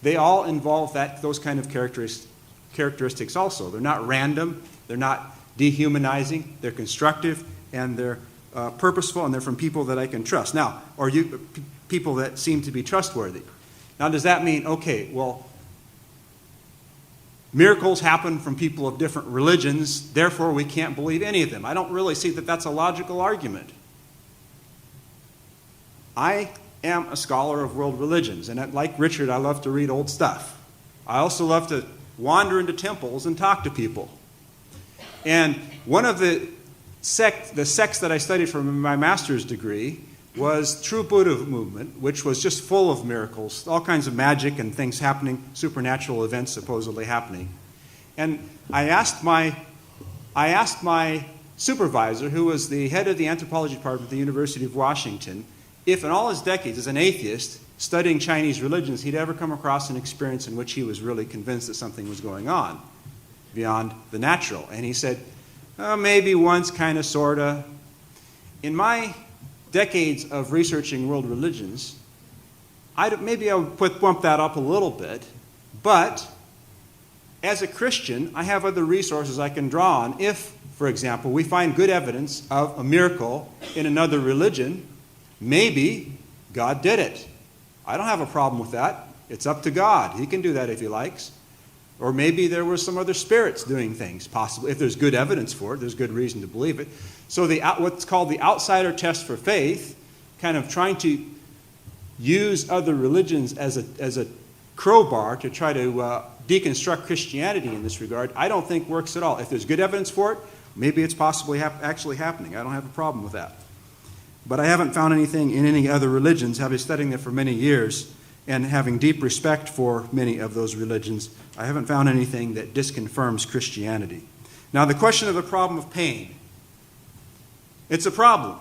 they all involve those kind of characteristics also. They're not random, they're not dehumanizing, they're constructive, and they're purposeful, and they're from people that I can trust. Now, or people that seem to be trustworthy. Now, does that mean, okay, well, miracles happen from people of different religions, therefore we can't believe any of them? I don't really see that that's a logical argument. I am a scholar of world religions, and like Richard, I love to read old stuff. I also love to wander into temples and talk to people. And one of the sects that I studied for my master's degree was True Buddha movement, which was just full of miracles, all kinds of magic and things happening, supernatural events supposedly happening. And I asked my supervisor, who was the head of the anthropology department at the University of Washington, if in all his decades as an atheist studying Chinese religions, he'd ever come across an experience in which he was really convinced that something was going on beyond the natural. And he said, maybe once, kind of, sort of. In my decades of researching world religions, maybe I would bump that up a little bit, but as a Christian, I have other resources I can draw on. If, for example, we find good evidence of a miracle in another religion, maybe God did it. I don't have a problem with that. It's up to God. He can do that if he likes. Or maybe there were some other spirits doing things, possibly. If there's good evidence for it, there's good reason to believe it. So what's called the outsider test for faith, kind of trying to use other religions as a crowbar to try to deconstruct Christianity in this regard, I don't think works at all. If there's good evidence for it, maybe it's possibly actually happening. I don't have a problem with that. But I haven't found anything in any other religions, having studied them for many years and having deep respect for many of those religions. I haven't found anything that disconfirms Christianity. Now, the question of the problem of pain. It's a problem.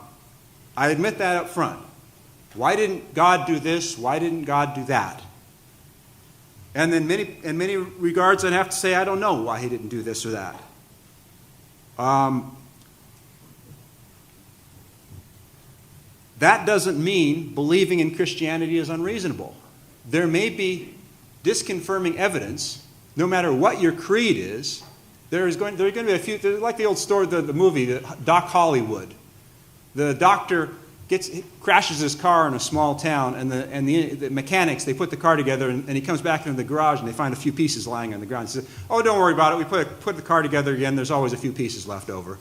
I admit that up front. Why didn't God do this? Why didn't God do that? And then in many regards, I'd have to say, I don't know why he didn't do this or that. That doesn't mean believing in Christianity is unreasonable. There may be disconfirming evidence, no matter what your creed is. There are going to be a few, like the old story, the movie, Doc Hollywood. The doctor crashes his car in a small town, and the mechanics, they put the car together, and he comes back into the garage, and they find a few pieces lying on the ground. He says, oh, don't worry about it. We put the car together again. There's always a few pieces left over.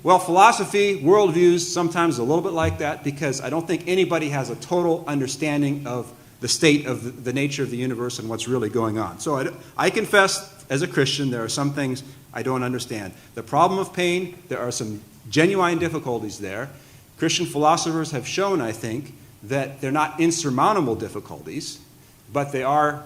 Well, philosophy, worldviews, sometimes a little bit like that, because I don't think anybody has a total understanding of the state of the nature of the universe and what's really going on. So I confess, as a Christian, there are some things I don't understand. The problem of pain, there are some genuine difficulties there. Christian philosophers have shown, I think, that they're not insurmountable difficulties, but they are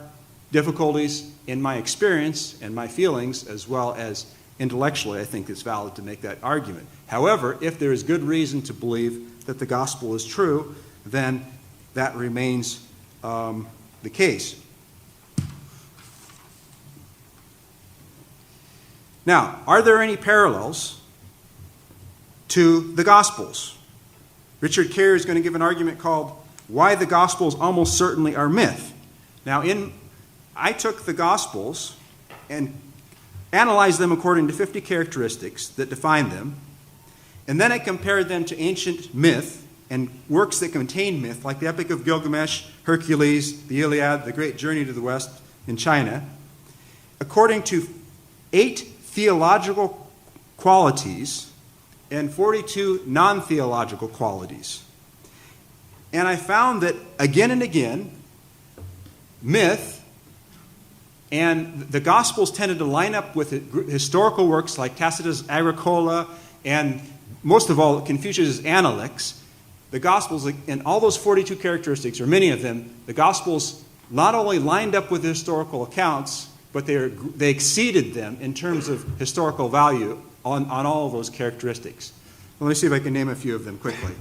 difficulties in my experience and my feelings, as well as intellectually. I think it's valid to make that argument. However, if there is good reason to believe that the gospel is true, then that remains the case. Now, are there any parallels to the Gospels? Richard Carrier is going to give an argument called Why the Gospels Almost Certainly Are Myth. Now, I took the Gospels and analyzed them according to 50 characteristics that define them, and then I compared them to ancient myth and works that contain myth, like the Epic of Gilgamesh, Hercules, the Iliad, the Great Journey to the West in China, according to 8 theological qualities and 42 non-theological qualities. And I found that again and again, myth and the Gospels tended to line up with historical works like Tacitus' Agricola and, most of all, Confucius' Analects. The Gospels, and all those 42 characteristics, or many of them, the Gospels not only lined up with historical accounts, but they exceeded them in terms of historical value on all of those characteristics. Let me see if I can name a few of them quickly.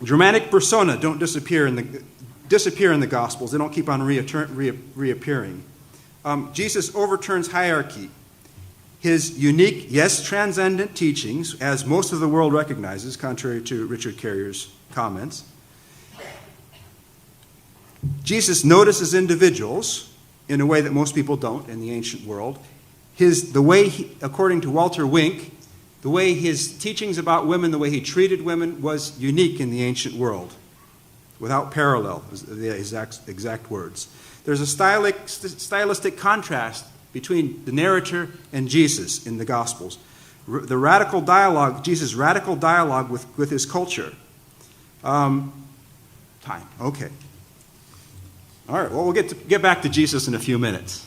Dramatic persona don't disappear in the Gospels. They don't keep on reappearing. Jesus overturns hierarchy. His unique, yes, transcendent teachings, as most of the world recognizes, contrary to Richard Carrier's comments. Jesus notices individuals in a way that most people don't in the ancient world. According to Walter Wink, the way his teachings about women, the way he treated women, was unique in the ancient world, without parallel, the exact words. There's a stylistic contrast between the narrator and Jesus in the Gospels. The radical dialogue, Jesus' radical dialogue with his culture. Time, okay. All right, well, we'll get back to Jesus in a few minutes.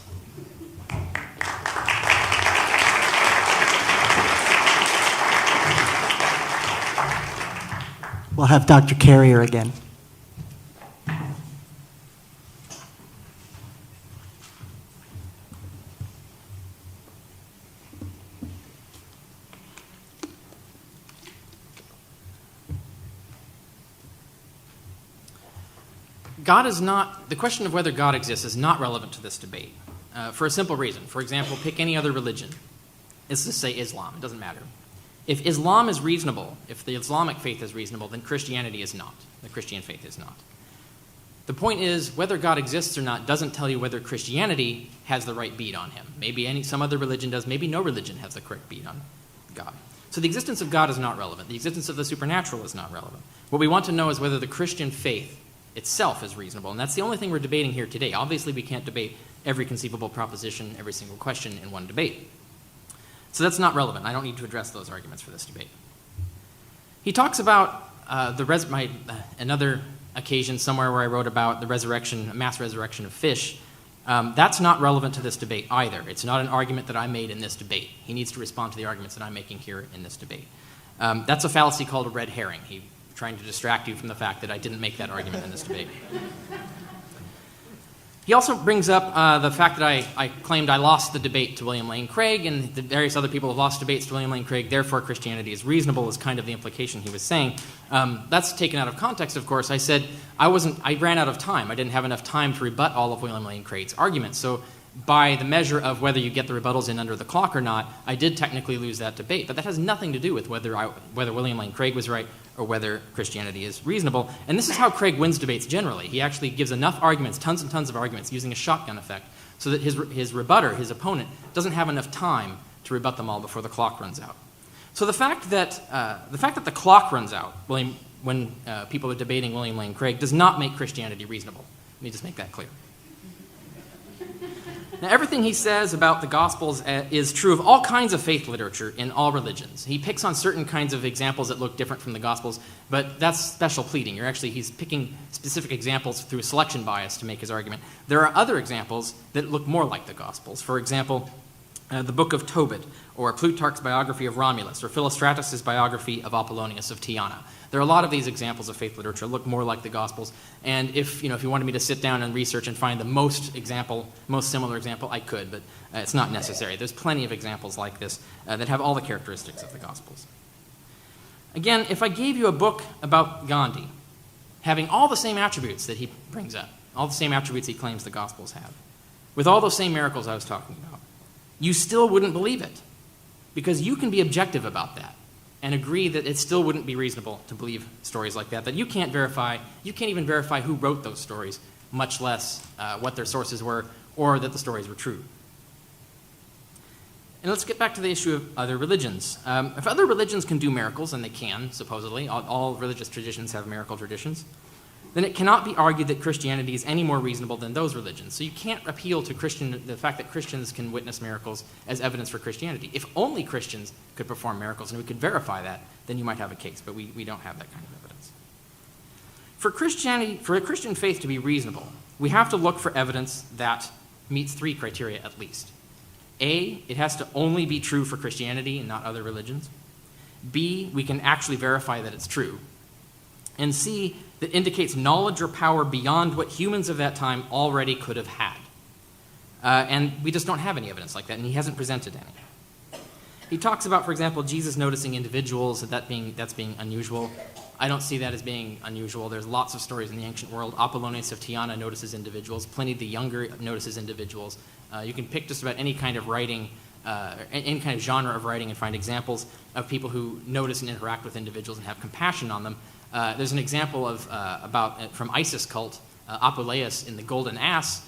We'll have Dr. Carrier again. The question of whether God exists is not relevant to this debate for a simple reason. For example, pick any other religion. Let's just say Islam. It doesn't matter. If Islam is reasonable, if the Islamic faith is reasonable, then Christianity is not. The Christian faith is not. The point is, whether God exists or not doesn't tell you whether Christianity has the right beat on him. Maybe some other religion does. Maybe no religion has the correct beat on God. So the existence of God is not relevant. The existence of the supernatural is not relevant. What we want to know is whether the Christian faith itself is reasonable, and that's the only thing we're debating here today. Obviously, we can't debate every conceivable proposition, every single question in one debate. So that's not relevant. I don't need to address those arguments for this debate. He talks about another occasion somewhere where I wrote about the mass resurrection of fish. That's not relevant to this debate either. It's not an argument that I made in this debate. He needs to respond to the arguments that I'm making here in this debate. That's a fallacy called a red herring. He's trying to distract you from the fact that I didn't make that argument in this debate. He also brings up the fact that I claimed I lost the debate to William Lane Craig, and the various other people have lost debates to William Lane Craig, therefore Christianity is reasonable, is kind of the implication he was saying. That's taken out of context, of course. I said I ran out of time. I didn't have enough time to rebut all of William Lane Craig's arguments. So by the measure of whether you get the rebuttals in under the clock or not, I did technically lose that debate. But that has nothing to do with whether William Lane Craig was right or whether Christianity is reasonable. And this is how Craig wins debates generally. He actually gives enough arguments, tons and tons of arguments, using a shotgun effect, so that his rebutter, his opponent, doesn't have enough time to rebut them all before the clock runs out. So the fact that the clock runs out when people are debating William Lane Craig does not make Christianity reasonable. Let me just make that clear. Now, everything he says about the Gospels is true of all kinds of faith literature in all religions. He picks on certain kinds of examples that look different from the Gospels, but that's special pleading. He's picking specific examples through a selection bias to make his argument. There are other examples that look more like the Gospels. For example, the Book of Tobit, or Plutarch's biography of Romulus, or Philostratus' biography of Apollonius of Tyana. There are a lot of these examples of faith literature that look more like the Gospels, and if you wanted me to sit down and research and find the most similar example, I could, but it's not necessary. There's plenty of examples like this that have all the characteristics of the Gospels. Again, if I gave you a book about Gandhi, having all the same attributes that he brings up, all the same attributes he claims the Gospels have, with all those same miracles I was talking about, you still wouldn't believe it, because you can be objective about that and agree that it still wouldn't be reasonable to believe stories like that you can't verify. You can't even verify who wrote those stories, much less what their sources were or that the stories were true. And let's get back to the issue of other religions. If other religions can do miracles, and they can, supposedly, all religious traditions have miracle traditions, then it cannot be argued that Christianity is any more reasonable than those religions. So you can't appeal to the fact that Christians can witness miracles as evidence for Christianity. If only Christians could perform miracles and we could verify that, then you might have a case, but we don't have that kind of evidence. For a Christian faith to be reasonable, we have to look for evidence that meets three criteria at least. A, it has to only be true for Christianity and not other religions. B, we can actually verify that it's true. And C, that indicates knowledge or power beyond what humans of that time already could have had. And we just don't have any evidence like that, and he hasn't presented any. He talks about, for example, Jesus noticing individuals, that's being unusual. I don't see that as being unusual. There's lots of stories in the ancient world. Apollonius of Tyana notices individuals. Pliny the Younger notices individuals. You can pick just about any kind of writing, any kind of genre of writing, and find examples of people who notice and interact with individuals and have compassion on them. There's an example from ISIS cult, Apuleius in the Golden Ass,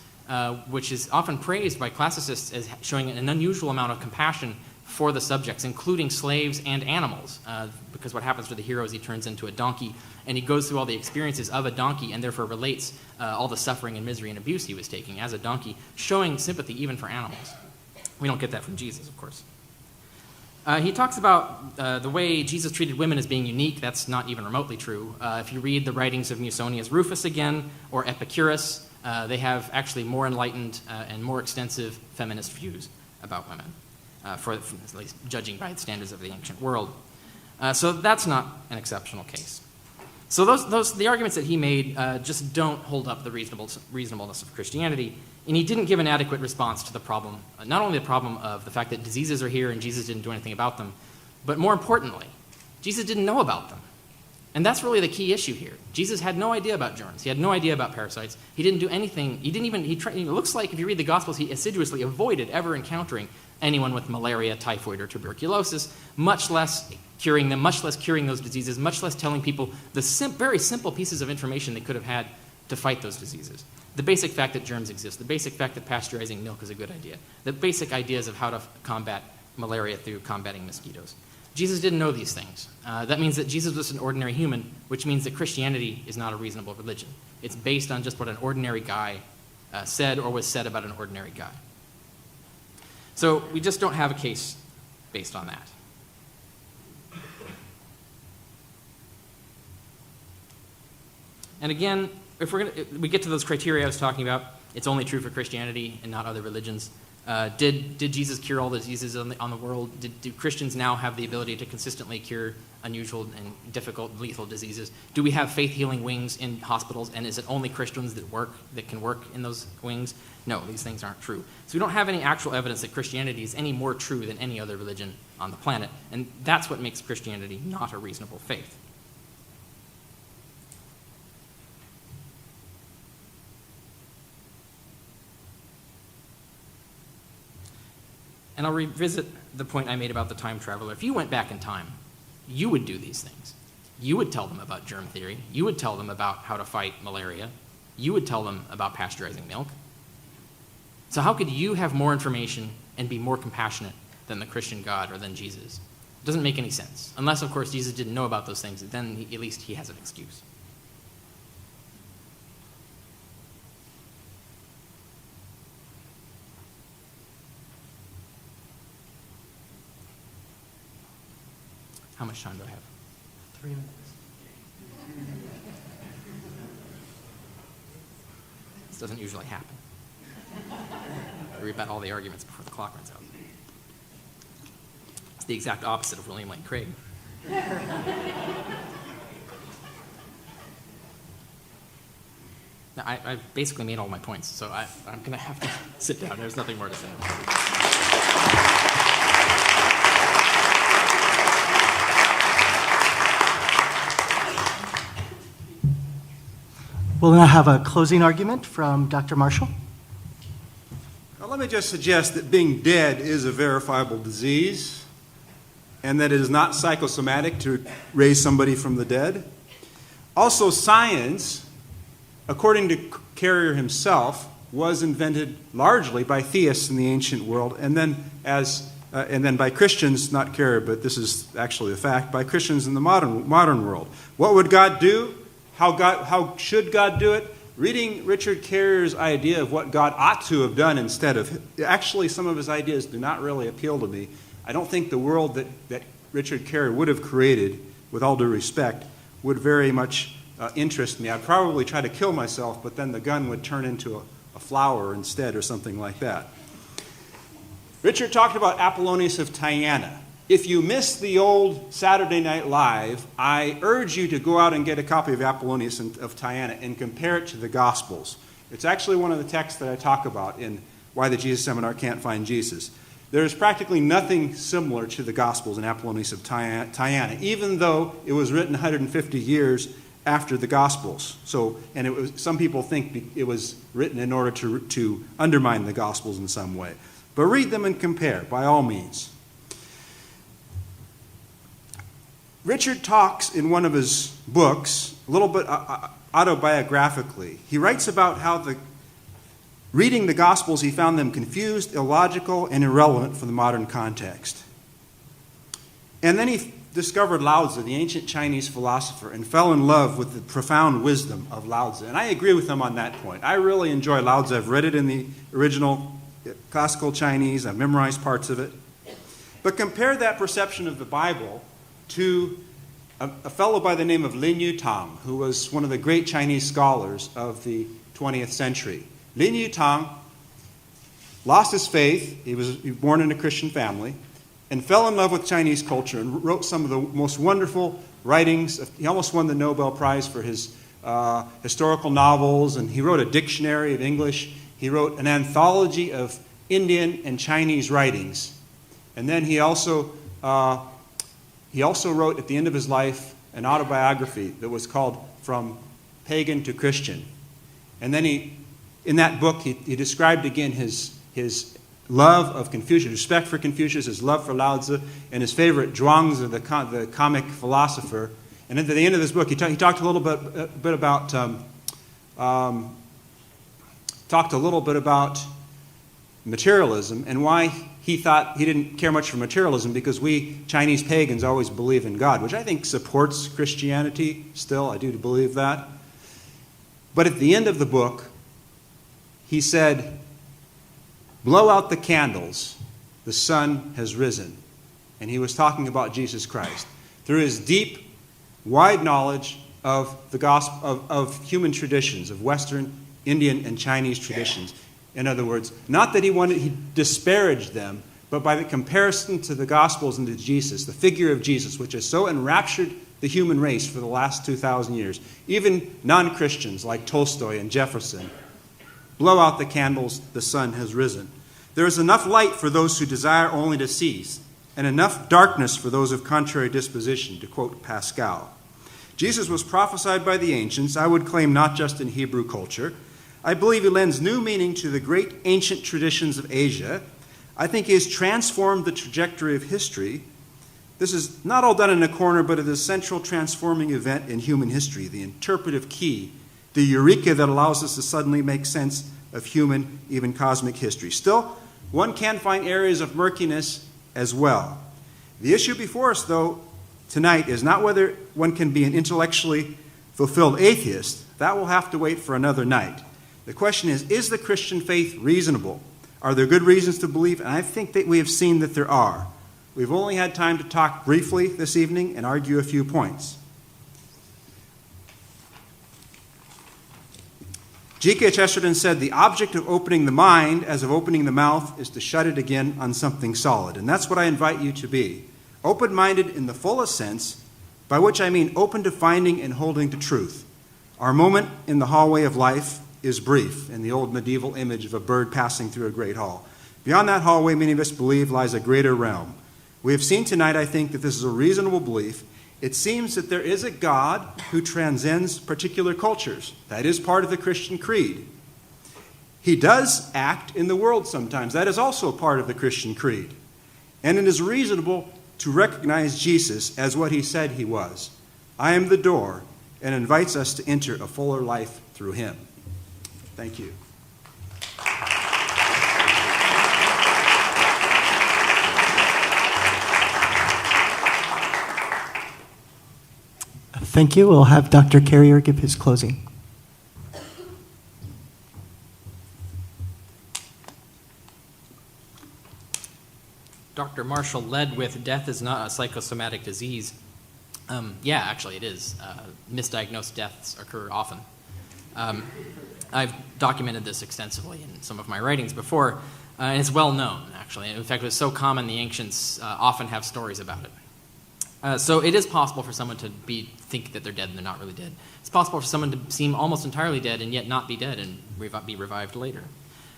which is often praised by classicists as showing an unusual amount of compassion for the subjects, including slaves and animals, because what happens to the hero is he turns into a donkey, and he goes through all the experiences of a donkey and therefore relates all the suffering and misery and abuse he was taking as a donkey, showing sympathy even for animals. We don't get that from Jesus, of course. He talks about the way Jesus treated women as being unique. That's not even remotely true. If you read the writings of Musonius Rufus again, or Epicurus, they have actually more enlightened and more extensive feminist views about women, at least judging by the standards of the ancient world. So that's not an exceptional case. So the arguments that he made just don't hold up the reasonableness of Christianity, and he didn't give an adequate response to the problem, not only the problem of the fact that diseases are here and Jesus didn't do anything about them, but more importantly, Jesus didn't know about them. And that's really the key issue here. Jesus had no idea about germs. He had no idea about parasites. He didn't do anything. It looks like if you read the Gospels, he assiduously avoided ever encountering anyone with malaria, typhoid, or tuberculosis, much less curing them, much less curing those diseases, much less telling people the very simple pieces of information they could have had to fight those diseases. The basic fact that germs exist, the basic fact that pasteurizing milk is a good idea, the basic ideas of how to combat malaria through combating mosquitoes. Jesus didn't know these things. That means that Jesus was an ordinary human, which means that Christianity is not a reasonable religion. It's based on just what an ordinary guy said or was said about an ordinary guy. So we just don't have a case based on that. And again, if we get to those criteria I was talking about, it's only true for Christianity and not other religions. Did Jesus cure all the diseases on the world? Do Christians now have the ability to consistently cure unusual and difficult, lethal diseases? Do we have faith-healing wings in hospitals, and is it only Christians that can work in those wings? No, these things aren't true. So we don't have any actual evidence that Christianity is any more true than any other religion on the planet, and that's what makes Christianity not a reasonable faith. And I'll revisit the point I made about the time traveler. If you went back in time, you would do these things. You would tell them about germ theory. You would tell them about how to fight malaria. You would tell them about pasteurizing milk. So how could you have more information and be more compassionate than the Christian God or than Jesus? It doesn't make any sense. Unless, of course, Jesus didn't know about those things. Then at least he has an excuse. How much time do I have? 3 minutes. This doesn't usually happen. I rebut all the arguments before the clock runs out. It's the exact opposite of William Lane Craig. Now, I basically made all my points, so I'm going to have to sit down. There's nothing more to say. We'll now have a closing argument from Dr. Marshall. Now, let me just suggest that being dead is a verifiable disease and that it is not psychosomatic to raise somebody from the dead. Also, science, according to Carrier himself, was invented largely by theists in the ancient world, and then by Christians, not Carrier, but this is actually a fact, by Christians in the modern world. What would God do? How should God do it? Reading Richard Carrier's idea of what God ought to have done instead of, actually some of his ideas do not really appeal to me. I don't think the world that Richard Carrier would have created, with all due respect, would very much interest me. I'd probably try to kill myself, but then the gun would turn into a flower instead or something like that. Richard talked about Apollonius of Tyana. If you missed the old Saturday Night Live, I urge you to go out and get a copy of Apollonius of Tyana and compare it to the Gospels. It's actually one of the texts that I talk about in Why the Jesus Seminar Can't Find Jesus. There is practically nothing similar to the Gospels in Apollonius of Tyana, even though it was written 150 years after the Gospels. Some people think it was written in order to undermine the Gospels in some way. But read them and compare, by all means. Richard talks in one of his books, a little bit autobiographically. He writes about how reading the Gospels, he found them confused, illogical, and irrelevant for the modern context. And then he discovered Lao Tzu, the ancient Chinese philosopher, and fell in love with the profound wisdom of Lao Tzu. And I agree with him on that point. I really enjoy Lao Tzu. I've read it in the original classical Chinese. I've memorized parts of it. But compare that perception of the Bible to a fellow by the name of Lin Yutang, who was one of the great Chinese scholars of the 20th century. Lin Yutang lost his faith. He was born in a Christian family and fell in love with Chinese culture and wrote some of the most wonderful writings. He almost won the Nobel Prize for his historical novels, and he wrote a dictionary of English. He wrote an anthology of Indian and Chinese writings. And then he also wrote at the end of his life an autobiography that was called From Pagan to Christian. And then in that book, he described again his love of Confucius, respect for Confucius, his love for Lao Tzu, and his favorite Zhuangzi, the comic philosopher. And at the end of this book, he talked a little bit about materialism and why he thought he didn't care much for materialism, because we Chinese pagans always believe in God, which I think supports Christianity still. I do believe that. But at the end of the book, he said, "Blow out the candles, the sun has risen." And he was talking about Jesus Christ. Through his deep, wide knowledge of the gospel, of human traditions, of Western, Indian, and Chinese traditions, In other words, not that he disparaged them, but by the comparison to the Gospels and to Jesus, the figure of Jesus, which has so enraptured the human race for the last 2,000 years. Even non-Christians like Tolstoy and Jefferson, blow out the candles, the sun has risen. There is enough light for those who desire only to cease, and enough darkness for those of contrary disposition, to quote Pascal. Jesus was prophesied by the ancients, I would claim not just in Hebrew culture. I believe he lends new meaning to the great ancient traditions of Asia. I think he has transformed the trajectory of history. This is not all done in a corner, but it is a central transforming event in human history, the interpretive key, the eureka that allows us to suddenly make sense of human, even cosmic history. Still, one can find areas of murkiness as well. The issue before us, though, tonight is not whether one can be an intellectually fulfilled atheist. That will have to wait for another night. The question is the Christian faith reasonable? Are there good reasons to believe? And I think that we have seen that there are. We've only had time to talk briefly this evening and argue a few points. G.K. Chesterton said, the object of opening the mind, as of opening the mouth, is to shut it again on something solid. And that's what I invite you to be. Open-minded in the fullest sense, by which I mean open to finding and holding to truth. Our moment in the hallway of life is brief, in the old medieval image of a bird passing through a great hall. Beyond that hallway, many of us believe, lies a greater realm. We have seen tonight, I think, that this is a reasonable belief. It seems that there is a God who transcends particular cultures. That is part of the Christian creed. He does act in the world sometimes. That is also part of the Christian creed. And it is reasonable to recognize Jesus as what he said he was. I am the door, and invites us to enter a fuller life through him. Thank you. Thank you. We'll have Dr. Carrier give his closing. Dr. Marshall led with death is not a psychosomatic disease. Yeah, actually it is. Misdiagnosed deaths occur often. I've documented this extensively in some of my writings before, and it's well known, actually. In fact, it was so common the ancients often have stories about it. So it is possible for someone to think that they're dead and they're not really dead. It's possible for someone to seem almost entirely dead and yet not be dead and be revived later.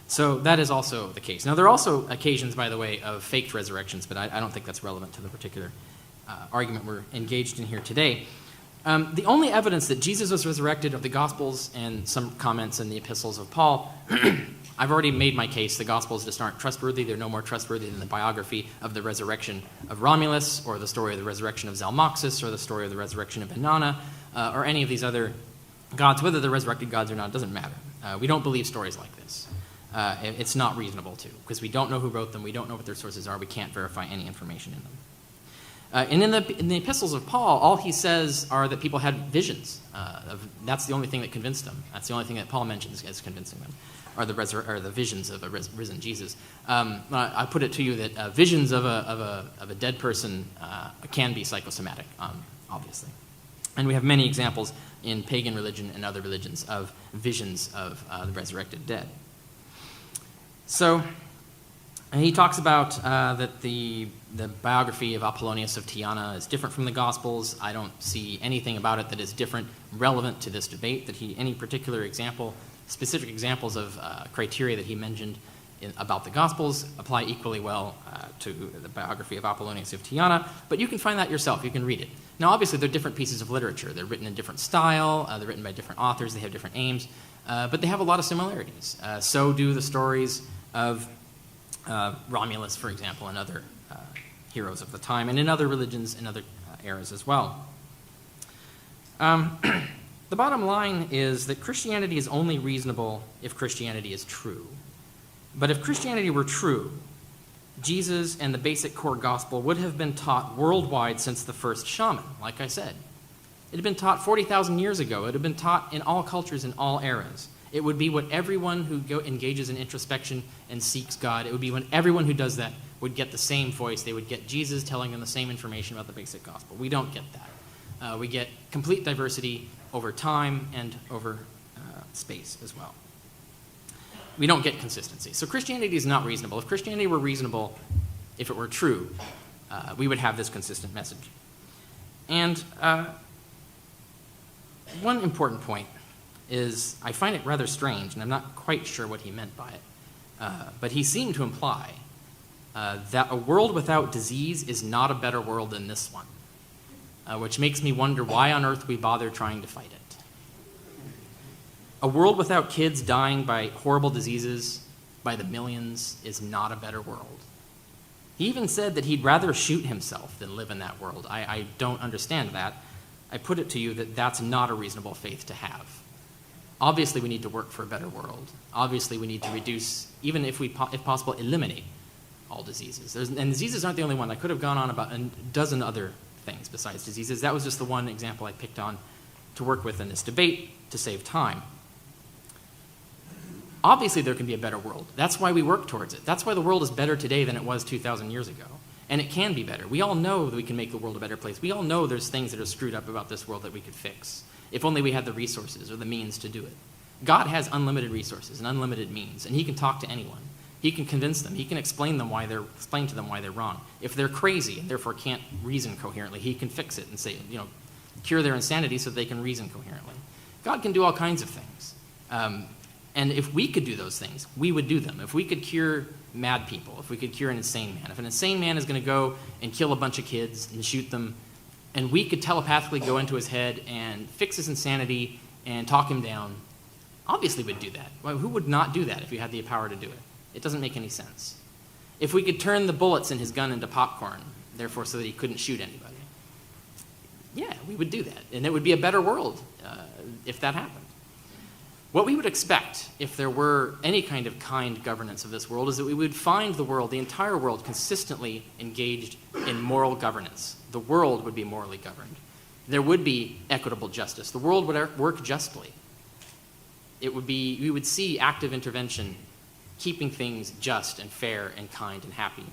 So that is also the case. Now, there are also occasions, by the way, of faked resurrections, but I don't think that's relevant to the particular argument we're engaged in here today. The only evidence that Jesus was resurrected of the Gospels and some comments in the epistles of Paul, I've already made my case. The Gospels just aren't trustworthy. They're no more trustworthy than the biography of the resurrection of Romulus, or the story of the resurrection of Zalmoxis, or the story of the resurrection of Inanna, or any of these other gods. Whether they're resurrected gods or not doesn't matter. We don't believe stories like this. It's not reasonable to, because we don't know who wrote them, we don't know what their sources are, we can't verify any information in them. And in the epistles of Paul, all he says are that people had visions. That's the only thing that convinced them. That's the only thing that Paul mentions as convincing them, are the visions of a risen Jesus. I put it to you that visions of a dead person can be psychosomatic, obviously. And we have many examples in pagan religion and other religions of visions of the resurrected dead. So, and he talks about that the biography of Apollonius of Tyana is different from the Gospels. I don't see anything about it that is different, relevant to this debate, that any particular example, specific examples of criteria that he mentioned about the Gospels apply equally well to the biography of Apollonius of Tyana, but you can find that yourself. You can read it. Now, obviously, they're different pieces of literature. They're written in different style. They're written by different authors. They have different aims, but they have a lot of similarities. So do the stories of Romulus, for example, and other heroes of the time, and in other religions and other eras as well. The bottom line is that Christianity is only reasonable if Christianity is true. But if Christianity were true, Jesus and the basic core gospel would have been taught worldwide since the first shaman, like I said. It had been taught 40,000 years ago. It had been taught in all cultures in all eras. It would be what everyone who engages in introspection and seeks God, it would be when everyone who does that would get the same voice. They would get Jesus telling them the same information about the basic gospel. We don't get that. We get complete diversity over time and over space as well. we don't get consistency. So Christianity is not reasonable. If Christianity were reasonable, if it were true, we would have this consistent message. And one important point is, I find it rather strange, and I'm not quite sure what he meant by it, but he seemed to imply that a world without disease is not a better world than this one, which makes me wonder why on earth we bother trying to fight it. A world without kids dying by horrible diseases by the millions is not a better world. He even said that he'd rather shoot himself than live in that world. I don't understand that. I put it to you that that's not a reasonable faith to have. Obviously, we need to work for a better world. Obviously, we need to reduce, even if possible, eliminate all diseases. And diseases aren't the only one. I could have gone on about a dozen other things besides diseases. That was just the one example I picked on to work with in this debate to save time. Obviously, there can be a better world. That's why we work towards it. That's why the world is better today than it was 2,000 years ago. And it can be better. We all know that we can make the world a better place. We all know there's things that are screwed up about this world that we could fix, if only we had the resources or the means to do it. God has unlimited resources and unlimited means, and he can talk to anyone. He can convince them. He can explain to them why they're wrong. If they're crazy and therefore can't reason coherently, he can fix it and say, cure their insanity so they can reason coherently. God can do all kinds of things. And if we could do those things, we would do them. If we could cure mad people, if we could cure an insane man, if an insane man is going to go and kill a bunch of kids and shoot them, and we could telepathically go into his head and fix his insanity and talk him down, obviously we'd do that. Well, who would not do that if you had the power to do it? It doesn't make any sense. If we could turn the bullets in his gun into popcorn, therefore so that he couldn't shoot anybody, yeah, we would do that. And it would be a better world if that happened. What we would expect if there were any kind of kind governance of this world is that we would find the world, the entire world, consistently engaged in moral governance. The world would be morally governed. There would be equitable justice. The world would work justly. We would see active intervention, keeping things just and fair and kind and happy.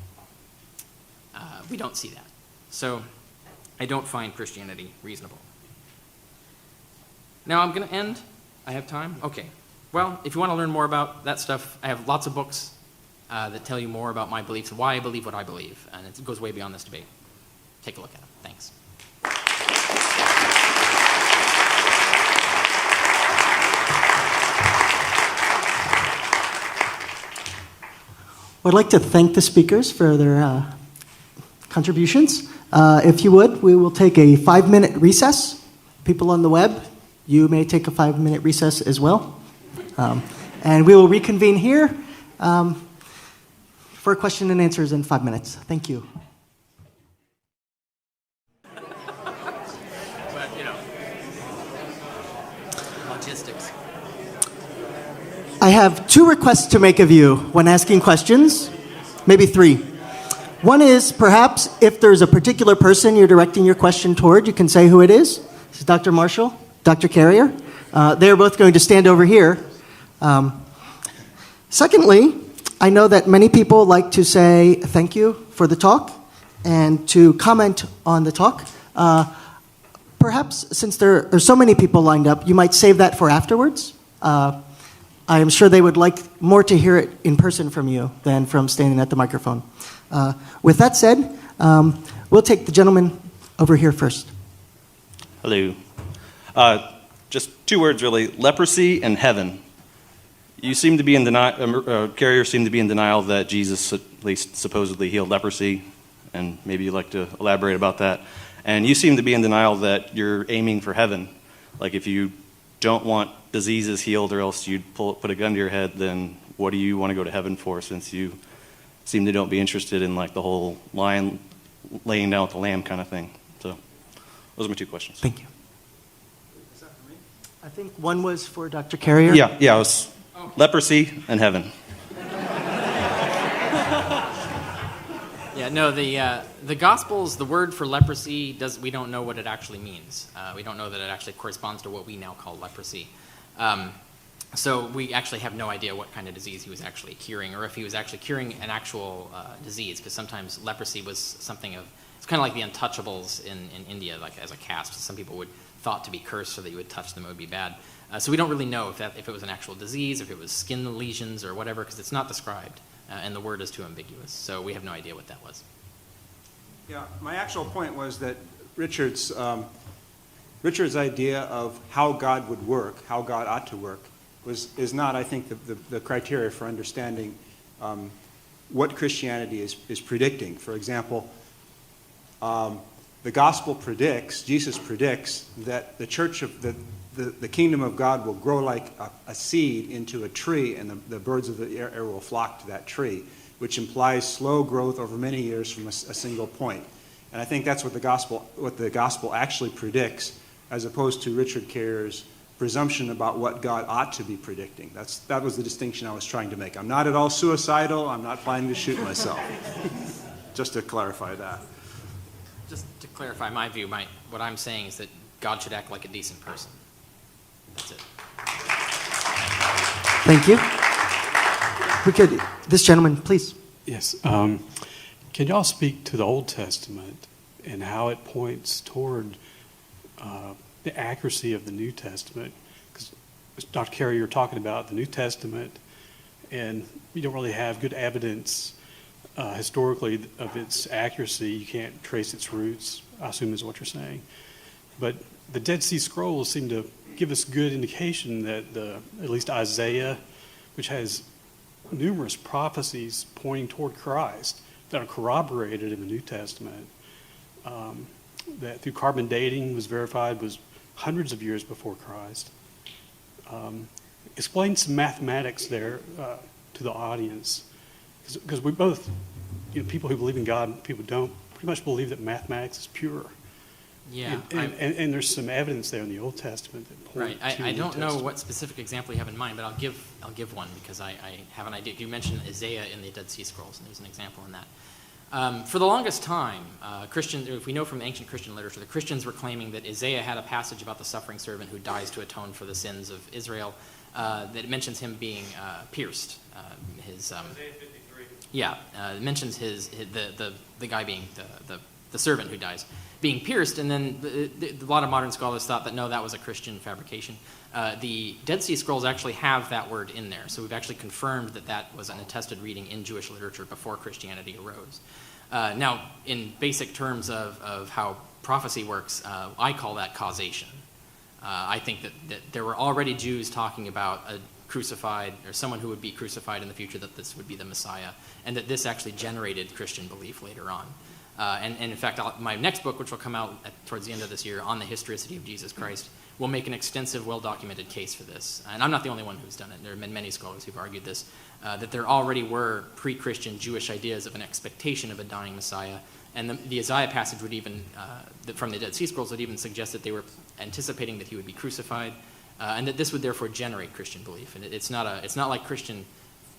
We don't see that. So I don't find Christianity reasonable. Now I'm going to end. I have time? Okay. Well, if you want to learn more about that stuff, I have lots of books that tell you more about my beliefs and why I believe what I believe. And it goes way beyond this debate. Take a look at them. Thanks. I'd like to thank the speakers for their contributions. If you would, we will take a 5-minute recess. People on the web, you may take a 5-minute recess as well. And we will reconvene here for question and answers in 5 minutes. Thank you. But, logistics. I have 2 requests to make of you when asking questions, maybe 3. One is, perhaps, if there's a particular person you're directing your question toward, you can say who it is. This is Dr. Marshall, Dr. Carrier. They're both going to stand over here. Secondly, I know that many people like to say thank you for the talk and to comment on the talk. Perhaps, since there are so many people lined up, you might save that for afterwards. I am sure they would like more to hear it in person from you than from standing at the microphone. With that said, we'll take the gentleman over here first. Hello. Just 2 words, really. Leprosy and heaven. You seem to be in denial, Carrier seemed to be in denial that Jesus at least supposedly healed leprosy, and maybe you'd like to elaborate about that. And you seem to be in denial that you're aiming for heaven. Like if you don't want diseases healed or else you'd put a gun to your head, then what do you want to go to heaven for, since you seem to don't be interested in like the whole lion laying down with the lamb kind of thing. So those are my 2 questions. Thank you. Is that for me? I think one was for Dr. Carrier. Yeah, it was leprosy and heaven. Yeah, no, the Gospels, the word for leprosy, we don't know what it actually means. We don't know that it actually corresponds to what we now call leprosy. So we actually have no idea what kind of disease he was actually curing, or if he was actually curing an actual disease, because sometimes leprosy was something of It's kind of like the untouchables in India, like as a caste. Some people would thought to be cursed, so that you would touch them, it would be bad. So we don't really know if it was an actual disease, if it was skin lesions or whatever, because it's not described, and the word is too ambiguous. So we have no idea what that was. Yeah, my actual point was that Richard's idea of how God would work, how God ought to work, is not, I think, the criteria for understanding what Christianity is predicting. For example, the gospel predicts, Jesus predicts, that the church of the kingdom of God will grow like a seed into a tree, and the birds of the air will flock to that tree, which implies slow growth over many years from a single point. And I think that's what the gospel actually predicts, as opposed to Richard Carrier's presumption about what God ought to be predicting. That was the distinction I was trying to make. I'm not at all suicidal. I'm not planning to shoot myself. Just to clarify that. Just to clarify my view, what I'm saying is that God should act like a decent person. That's it. Thank you. This gentleman, please. Yes. Can y'all speak to the Old Testament and how it points toward the accuracy of the New Testament? Because Dr. Carey, you're talking about the New Testament, and you don't really have good evidence historically of its accuracy. You can't trace its roots, I assume is what you're saying. But the Dead Sea Scrolls seem to give us good indication that at least Isaiah, which has numerous prophecies pointing toward Christ that are corroborated in the New Testament, that through carbon dating was verified was hundreds of years before Christ. Explain some mathematics there to the audience, because we both, people who believe in God and people who don't, pretty much believe that mathematics is pure. Yeah. And there's some evidence there in the Old Testament that point Right. to I the don't New know Testament. what specific example you have in mind, but I'll give one because I have an idea. You mentioned Isaiah in the Dead Sea Scrolls, and there's an example in that. For the longest time, Christians, if we know from ancient Christian literature, the Christians were claiming that Isaiah had a passage about the suffering servant who dies to atone for the sins of Israel that mentions him being pierced. Isaiah 53. Yeah, it mentions the guy being the servant who dies being pierced, and then a lot of modern scholars thought that no, that was a Christian fabrication. The Dead Sea Scrolls actually have that word in there, so we've actually confirmed that was an attested reading in Jewish literature before Christianity arose. Now, in basic terms of how prophecy works, I call that causation. I think that there were already Jews talking about a crucified, or someone who would be crucified in the future, that this would be the Messiah, and that this actually generated Christian belief later on. And in fact, my next book, which will come out towards the end of this year, on the historicity of Jesus Christ, will make an extensive, well-documented case for this. And I'm not the only one who's done it. There have been many scholars who've argued this, that there already were pre-Christian Jewish ideas of an expectation of a dying Messiah. And the Isaiah passage would even, from the Dead Sea Scrolls, would even suggest that they were anticipating that he would be crucified, and that this would therefore generate Christian belief. And it's not like Christian.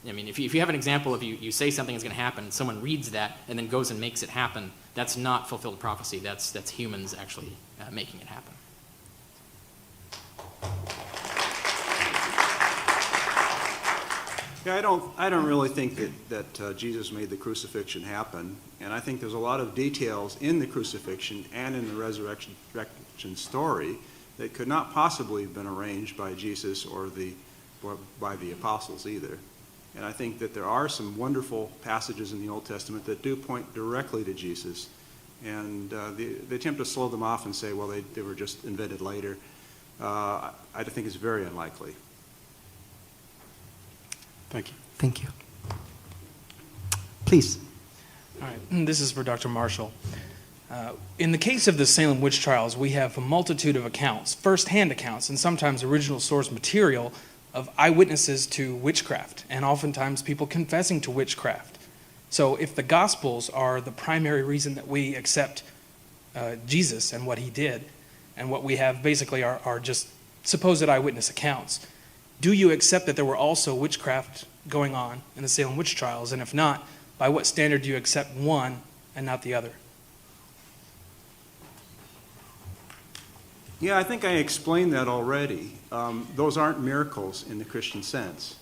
I mean, if you have an example of you say something is going to happen, someone reads that and then goes and makes it happen, that's not fulfilled prophecy. That's humans actually making it happen. Yeah, I don't really think that Jesus made the crucifixion happen, and I think there's a lot of details in the crucifixion and in the resurrection story that could not possibly have been arranged by Jesus or by the apostles either. And I think that there are some wonderful passages in the Old Testament that do point directly to Jesus, and the attempt to slow them off and say, well, they were just invented later, I think is very unlikely. Thank you. Thank you. Please. All right, this is for Dr. Marshall. In the case of the Salem witch trials, we have a multitude of accounts, first-hand accounts, and sometimes original source material of eyewitnesses to witchcraft, and oftentimes people confessing to witchcraft. So if the Gospels are the primary reason that we accept Jesus and what he did, and what we have basically are just supposed eyewitness accounts, do you accept that there were also witchcraft going on in the Salem witch trials? And if not, by what standard do you accept one and not the other? Yeah, I think I explained that already. Those aren't miracles in the Christian sense.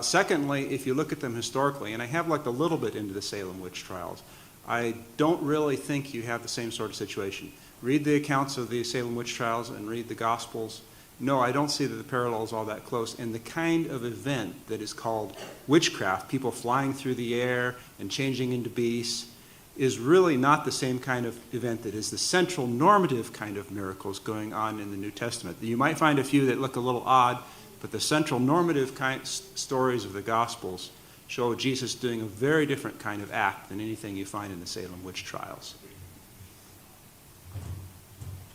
Secondly, if you look at them historically, and I have looked a little bit into the Salem witch trials, I don't really think you have the same sort of situation. Read the accounts of the Salem witch trials and read the Gospels. No, I don't see that the parallel is all that close. And the kind of event that is called witchcraft, people flying through the air and changing into beasts, is really not the same kind of event that is the central normative kind of miracles going on in the New Testament. You might find a few that look a little odd, but the central normative kind stories of the Gospels show Jesus doing a very different kind of act than anything you find in the Salem witch trials.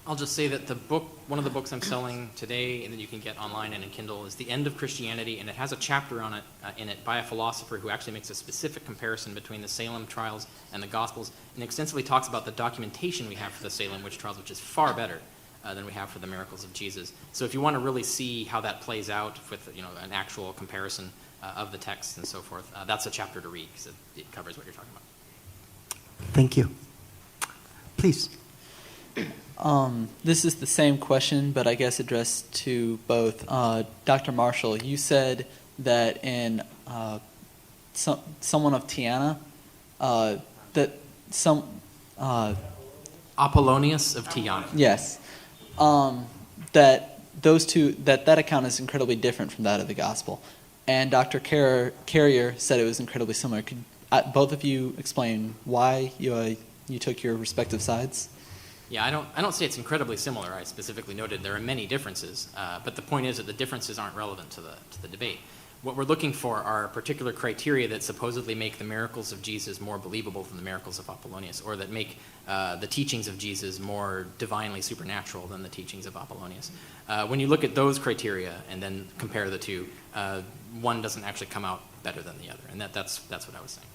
I'll just say that one of the books I'm selling today and that you can get online and in Kindle is The End of Christianity, and it has a chapter on it in it by a philosopher who actually makes a specific comparison between the Salem trials and the Gospels, and extensively talks about the documentation we have for the Salem witch trials, which is far better than we have for the miracles of Jesus. So if you want to really see how that plays out with an actual comparison of the texts and so forth, that's a chapter to read because it covers what you're talking about. Thank you. Please. This is the same question, but I guess addressed to both. Dr. Marshall, you said that in someone of Tiana, that some... Apollonius of Tiana. Yes. That those two, that account is incredibly different from that of the Gospel. And Dr. Carrier said it was incredibly similar. Could both of you explain why you took your respective sides? Yeah, I don't say it's incredibly similar. I specifically noted there are many differences, but the point is that the differences aren't relevant to the debate. What we're looking for are particular criteria that supposedly make the miracles of Jesus more believable than the miracles of Apollonius, or that make the teachings of Jesus more divinely supernatural than the teachings of Apollonius. When you look at those criteria and then compare the two, one doesn't actually come out better than the other, and that's what I was saying.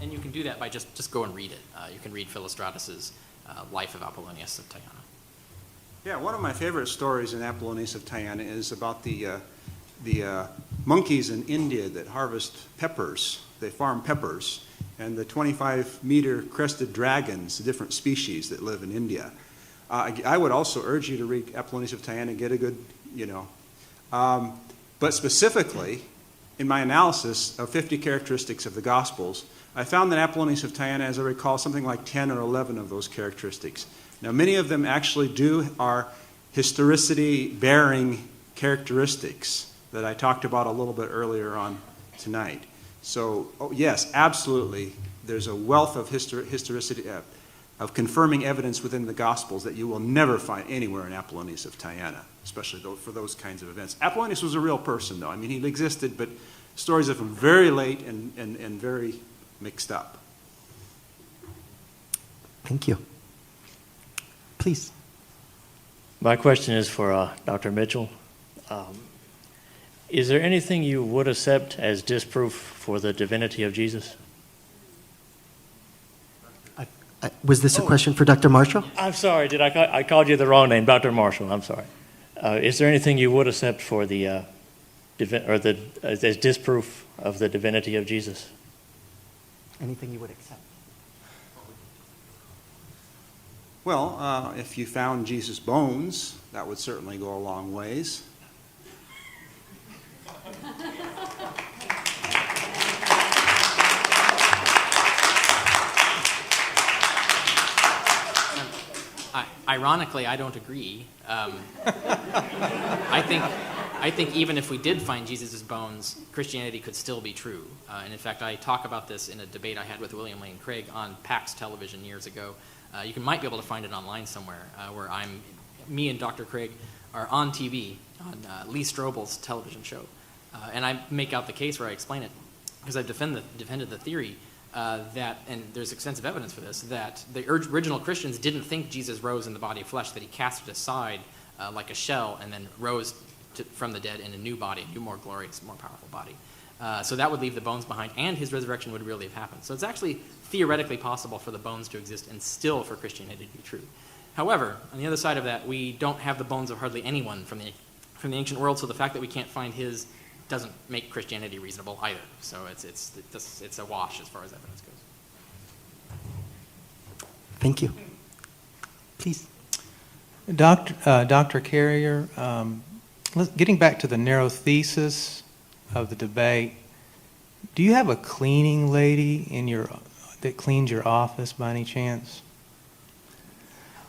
And you can do that by just go and read it. You can read Philostratus's Life of Apollonius of Tyana. Yeah, one of my favorite stories in Apollonius of Tyana is about the monkeys in India that harvest peppers. They farm peppers, and the 25-meter crested dragons, the different species that live in India. I would also urge you to read Apollonius of Tyana, get a good, but specifically, in my analysis of 50 characteristics of the Gospels, I found that Apollonius of Tyana, as I recall, something like 10 or 11 of those characteristics. Now, many of them actually are historicity-bearing characteristics that I talked about a little bit earlier on tonight. So, yes, absolutely, there's a wealth of historicity, of confirming evidence within the Gospels that you will never find anywhere in Apollonius of Tyana, especially for those kinds of events. Apollonius was a real person, though. I mean, he existed, but stories of him very late and very mixed up. Thank you. Please. My question is for Dr. Mitchell. Is there anything you would accept as disproof for the divinity of Jesus? Was this a question for Dr. Marshall? I'm sorry, I called you the wrong name, Dr. Marshall. I'm sorry. Is there anything you would accept for as disproof of the divinity of Jesus? Anything you would accept? Well, if you found Jesus' bones, that would certainly go a long ways. Ironically, I don't agree. I think even if we did find Jesus' bones, Christianity could still be true. And in fact, I talk about this in a debate I had with William Lane Craig on PAX television years ago. You might be able to find it online somewhere, where me and Dr. Craig are on TV on Lee Strobel's television show. And I make out the case where I explain it, because I've defended the theory that, and there's extensive evidence for this, that the original Christians didn't think Jesus rose in the body of flesh, that he cast it aside like a shell and then rose from the dead in a new body, a new, more glorious, more powerful body. So that would leave the bones behind, and his resurrection would really have happened. So it's actually theoretically possible for the bones to exist and still for Christianity to be true. However, on the other side of that, we don't have the bones of hardly anyone from the ancient world, so the fact that we can't find his doesn't make Christianity reasonable either. So it's a wash as far as evidence goes. Thank you. Please. Dr. Carrier, getting back to the narrow thesis of the debate, do you have a cleaning lady in your that cleans your office by any chance?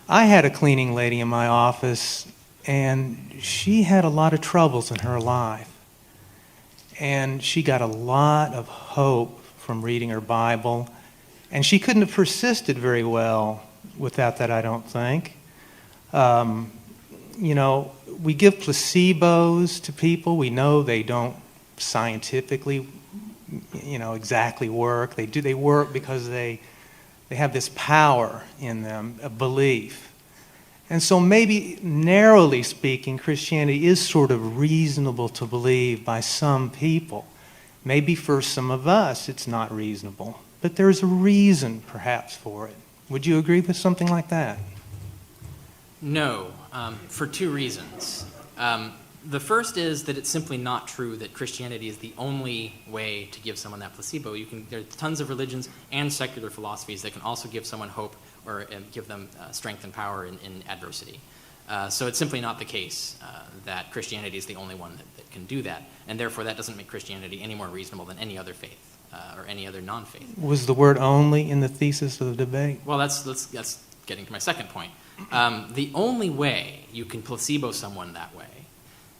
I had a cleaning lady in my office, and she had a lot of troubles in her life. And she got a lot of hope from reading her Bible, and she couldn't have persisted very well without that, I don't think. We give placebos to people. We know they don't scientifically, exactly work. They work because they have this power in them, a belief. And so maybe, narrowly speaking, Christianity is sort of reasonable to believe by some people. Maybe for some of us it's not reasonable, but there's a reason perhaps for it. Would you agree with something like that? No, for two reasons. The first is that it's simply not true that Christianity is the only way to give someone that placebo. There are tons of religions and secular philosophies that can also give someone hope or give them strength and power in adversity. So it's simply not the case that Christianity is the only one that can do that, and therefore that doesn't make Christianity any more reasonable than any other faith or any other non-faith. Was the word only in the thesis of the debate? Well, that's getting to my second point. The only way you can placebo someone that way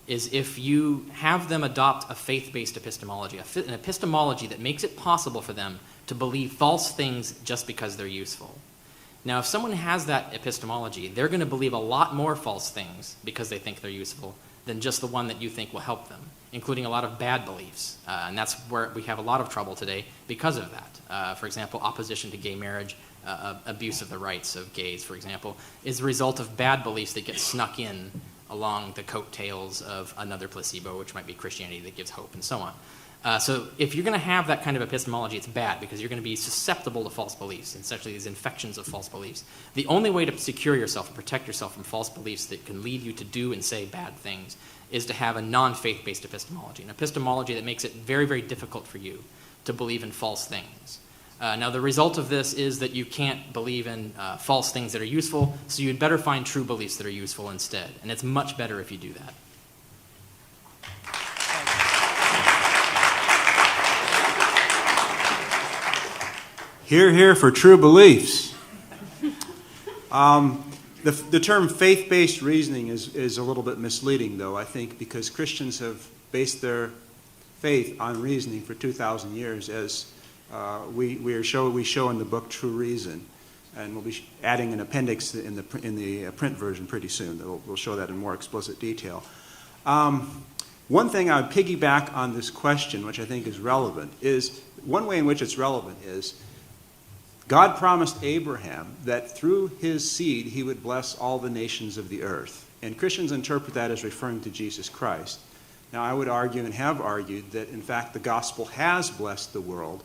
is if you have them adopt a faith-based epistemology, an epistemology that makes it possible for them to believe false things just because they're useful. Now, if someone has that epistemology, they're going to believe a lot more false things because they think they're useful than just the one that you think will help them, including a lot of bad beliefs. And that's where we have a lot of trouble today because of that. For example, opposition to gay marriage, abuse of the rights of gays, for example, is a result of bad beliefs that get snuck in along the coattails of another placebo, which might be Christianity that gives hope, and so on. So if you're going to have that kind of epistemology, it's bad because you're going to be susceptible to false beliefs, essentially these infections of false beliefs. The only way to secure yourself and protect yourself from false beliefs that can lead you to do and say bad things is to have a non-faith-based epistemology, an epistemology that makes it very, very difficult for you to believe in false things. Now, the result of this is that you can't believe in false things that are useful, so you'd better find true beliefs that are useful instead. And it's much better if you do that. Hear, hear for true beliefs. The term faith-based reasoning is a little bit misleading, though, I think, because Christians have based their faith on reasoning for 2,000 years, as we show in the book True Reason, and we'll be adding an appendix in the print version pretty soon. We'll show that in more explicit detail. One thing I would piggyback on this question, which I think is relevant, is one way in which it's relevant is God promised Abraham that through his seed he would bless all the nations of the earth, and Christians interpret that as referring to Jesus Christ. Now, I would argue and have argued that, in fact, the gospel has blessed the world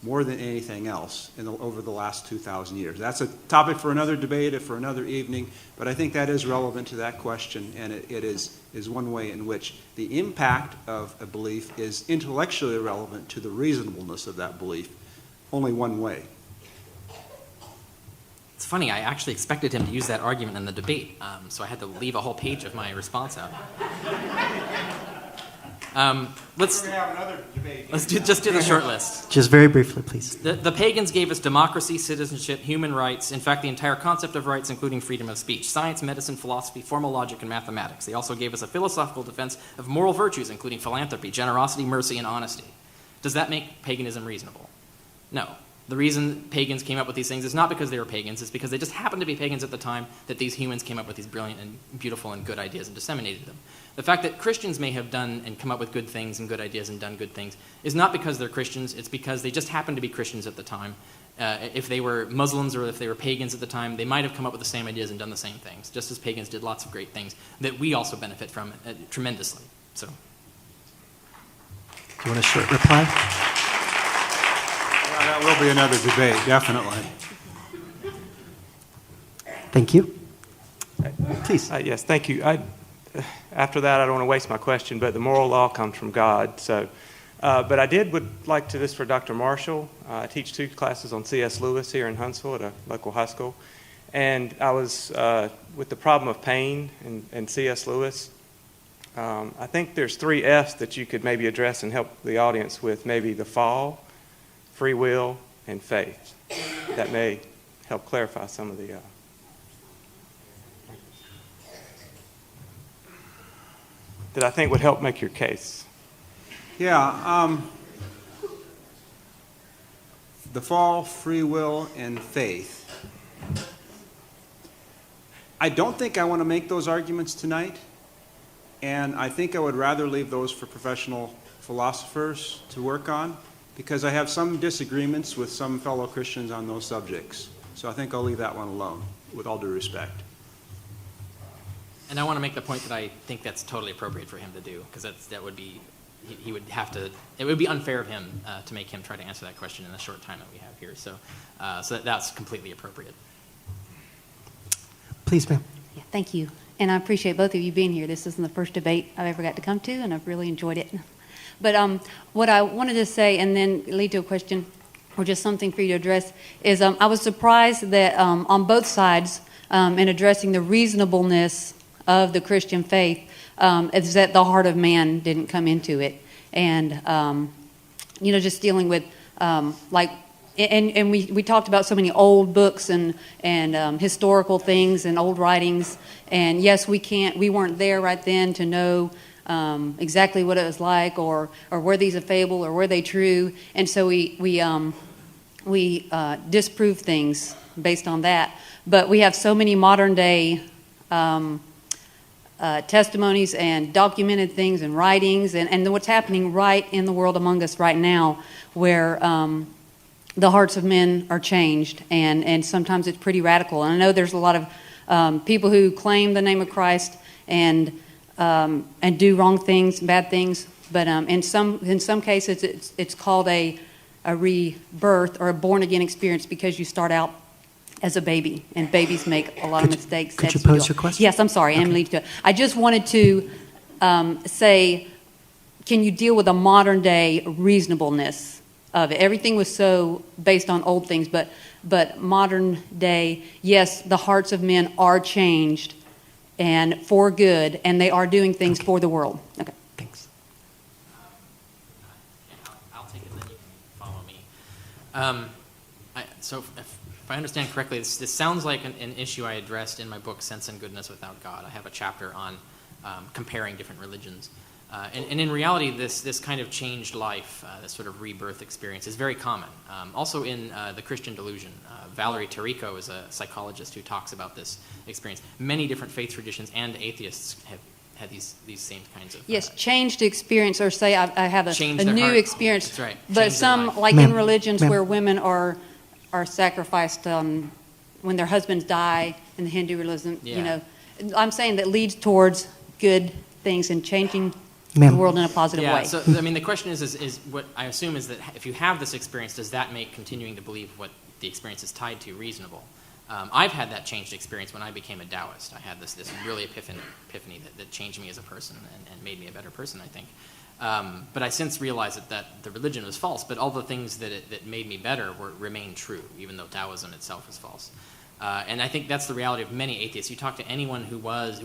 more than anything else over the last 2,000 years. That's a topic for another debate or for another evening, but I think that is relevant to that question, and it is one way in which the impact of a belief is intellectually relevant to the reasonableness of that belief, only one way. It's funny, I actually expected him to use that argument in the debate, so I had to leave a whole page of my response out. Let's just do the short list. Just very briefly, please. The pagans gave us democracy, citizenship, human rights, in fact, the entire concept of rights, including freedom of speech, science, medicine, philosophy, formal logic, and mathematics. They also gave us a philosophical defense of moral virtues, including philanthropy, generosity, mercy, and honesty. Does that make paganism reasonable? No. The reason pagans came up with these things is not because they were pagans, it's because they just happened to be pagans at the time that these humans came up with these brilliant and beautiful and good ideas and disseminated them. The fact that Christians may have done and come up with good things and good ideas and done good things is not because they're Christians, it's because they just happened to be Christians at the time. If they were Muslims or if they were pagans at the time, they might have come up with the same ideas and done the same things, just as pagans did lots of great things that we also benefit from tremendously. So, Do you want a short reply? That will be another debate, definitely. Thank you. Please. Yes, thank you. After that, I don't want to waste my question, but the moral law comes from God. So, but I would like to, this for Dr. Marshall. I teach 2 classes on C.S. Lewis here in Huntsville at a local high school. And I was, with the problem of pain and C.S. Lewis, I think there's 3 F's that you could maybe address and help the audience with, maybe the fall, free will, and faith. that may help clarify some of the that I think would help make your case. Yeah. The fall, free will, and faith. I don't think I want to make those arguments tonight, and I think I would rather leave those for professional philosophers to work on, because I have some disagreements with some fellow Christians on those subjects. So I think I'll leave that one alone, with all due respect. And I want to make the point that I think that's totally appropriate for him to do, because that would be, he would have to, it would be unfair of him to make him try to answer that question in the short time that we have here. So that's completely appropriate. Please, ma'am. Yeah, thank you. And I appreciate both of you being here. This isn't the first debate I've ever got to come to, and I've really enjoyed it. But what I wanted to say, and then lead to a question, or just something for you to address, is I was surprised that on both sides, in addressing the reasonableness of the Christian faith, is that the heart of man didn't come into it. And, just dealing with, and we talked about so many old books and historical things and old writings. And yes, we weren't there right then to know exactly what it was like, or were these a fable, or were they true? And so we disprove things based on that. But we have so many modern day testimonies and documented things and writings and what's happening right in the world among us right now, where the hearts of men are changed, and sometimes it's pretty radical. And I know there's a lot of people who claim the name of Christ and do wrong things, bad things, but in some cases it's called a rebirth or a born again experience, because you start out as a baby, and babies make a lot of mistakes. Could you pose your question? Yes, I'm sorry. I'm leading to it. I just wanted to say, can you deal with the modern day reasonableness of it? Everything was so based on old things, but modern day, yes, the hearts of men are changed and for good, and they are doing things for the world. Okay. Thanks. I'll take it, then you can follow me. So if I understand correctly, this sounds like an issue I addressed in my book, Sense and Goodness Without God. I have a chapter on comparing different religions. And in reality, this kind of changed life, this sort of rebirth experience, is very common. Also in The Christian Delusion, Valerie Tarico is a psychologist who talks about this experience. Many different faith traditions and atheists have had these same kinds of... Yes, changed experience, or say I have a new heart. experience. That's right. But Changed some, their life. like Ma'am. in religions Ma'am. where women are sacrificed when their husbands die, in the Hindu religion, Yeah. I'm saying that leads towards good things and changing Ma'am. the world in a positive Yeah, way. so I mean, the question is what I assume is that if you have this experience, does that make continuing to believe what the experience is tied to reasonable? I've had that changed experience when I became a Taoist. I had this really epiphany that changed me as a person and made me a better person, I think. But I since realized that the religion was false, but all the things that made me better remained true, even though Taoism itself is false. And I think that's the reality of many atheists. You talk to anyone who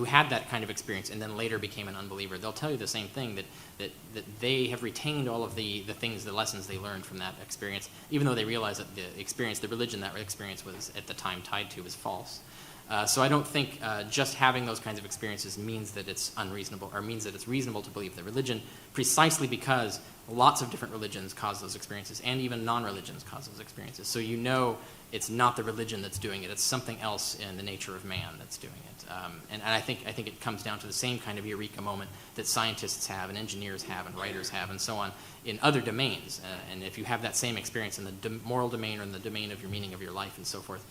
had that kind of experience and then later became an unbeliever, they'll tell you the same thing, that they have retained all of the things, the lessons they learned from that experience, even though they realize that the religion that experience was at the time tied to was false. So I don't think just having those kinds of experiences means that it's unreasonable, or means that it's reasonable to believe the religion, precisely because lots of different religions cause those experiences, and even non-religions cause those experiences. So it's not the religion that's doing it, it's something else in the nature of man that's doing it. And I think it comes down to the same kind of eureka moment that scientists have, and engineers have, and writers have, and so on, in other domains. And if you have that same experience in the moral domain, or in the domain of your meaning of your life and so forth,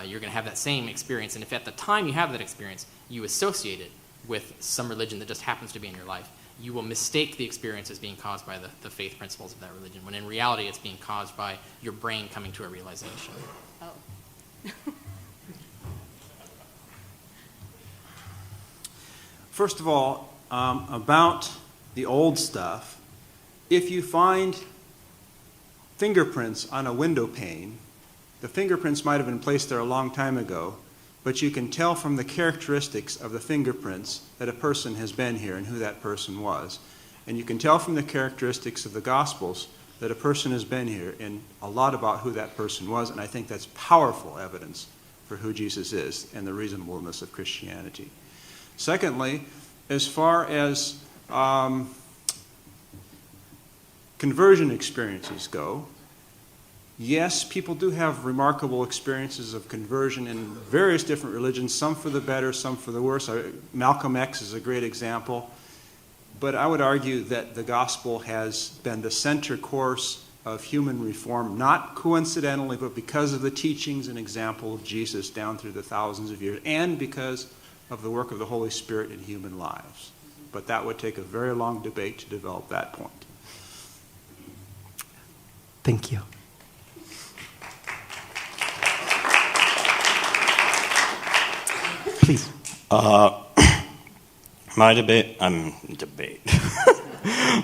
you're going to have that same experience. And if at the time you have that experience, you associate it with some religion that just happens to be in your life, you will mistake the experience as being caused by the faith principles of that religion, when in reality it's being caused by your brain coming to a realization. Oh. First of all, about the old stuff, if you find fingerprints on a window pane, the fingerprints might have been placed there a long time ago, but you can tell from the characteristics of the fingerprints that a person has been here and who that person was. And you can tell from the characteristics of the Gospels that a person has been here and a lot about who that person was, and I think that's powerful evidence for who Jesus is and the reasonableness of Christianity. Secondly, as far as conversion experiences go, yes, people do have remarkable experiences of conversion in various different religions, some for the better, some for the worse. Malcolm X is a great example. But I would argue that the gospel has been the center course of human reform, not coincidentally, but because of the teachings and example of Jesus down through the thousands of years, and because of the work of the Holy Spirit in human lives. But that would take a very long debate to develop that point. Thank you. Please.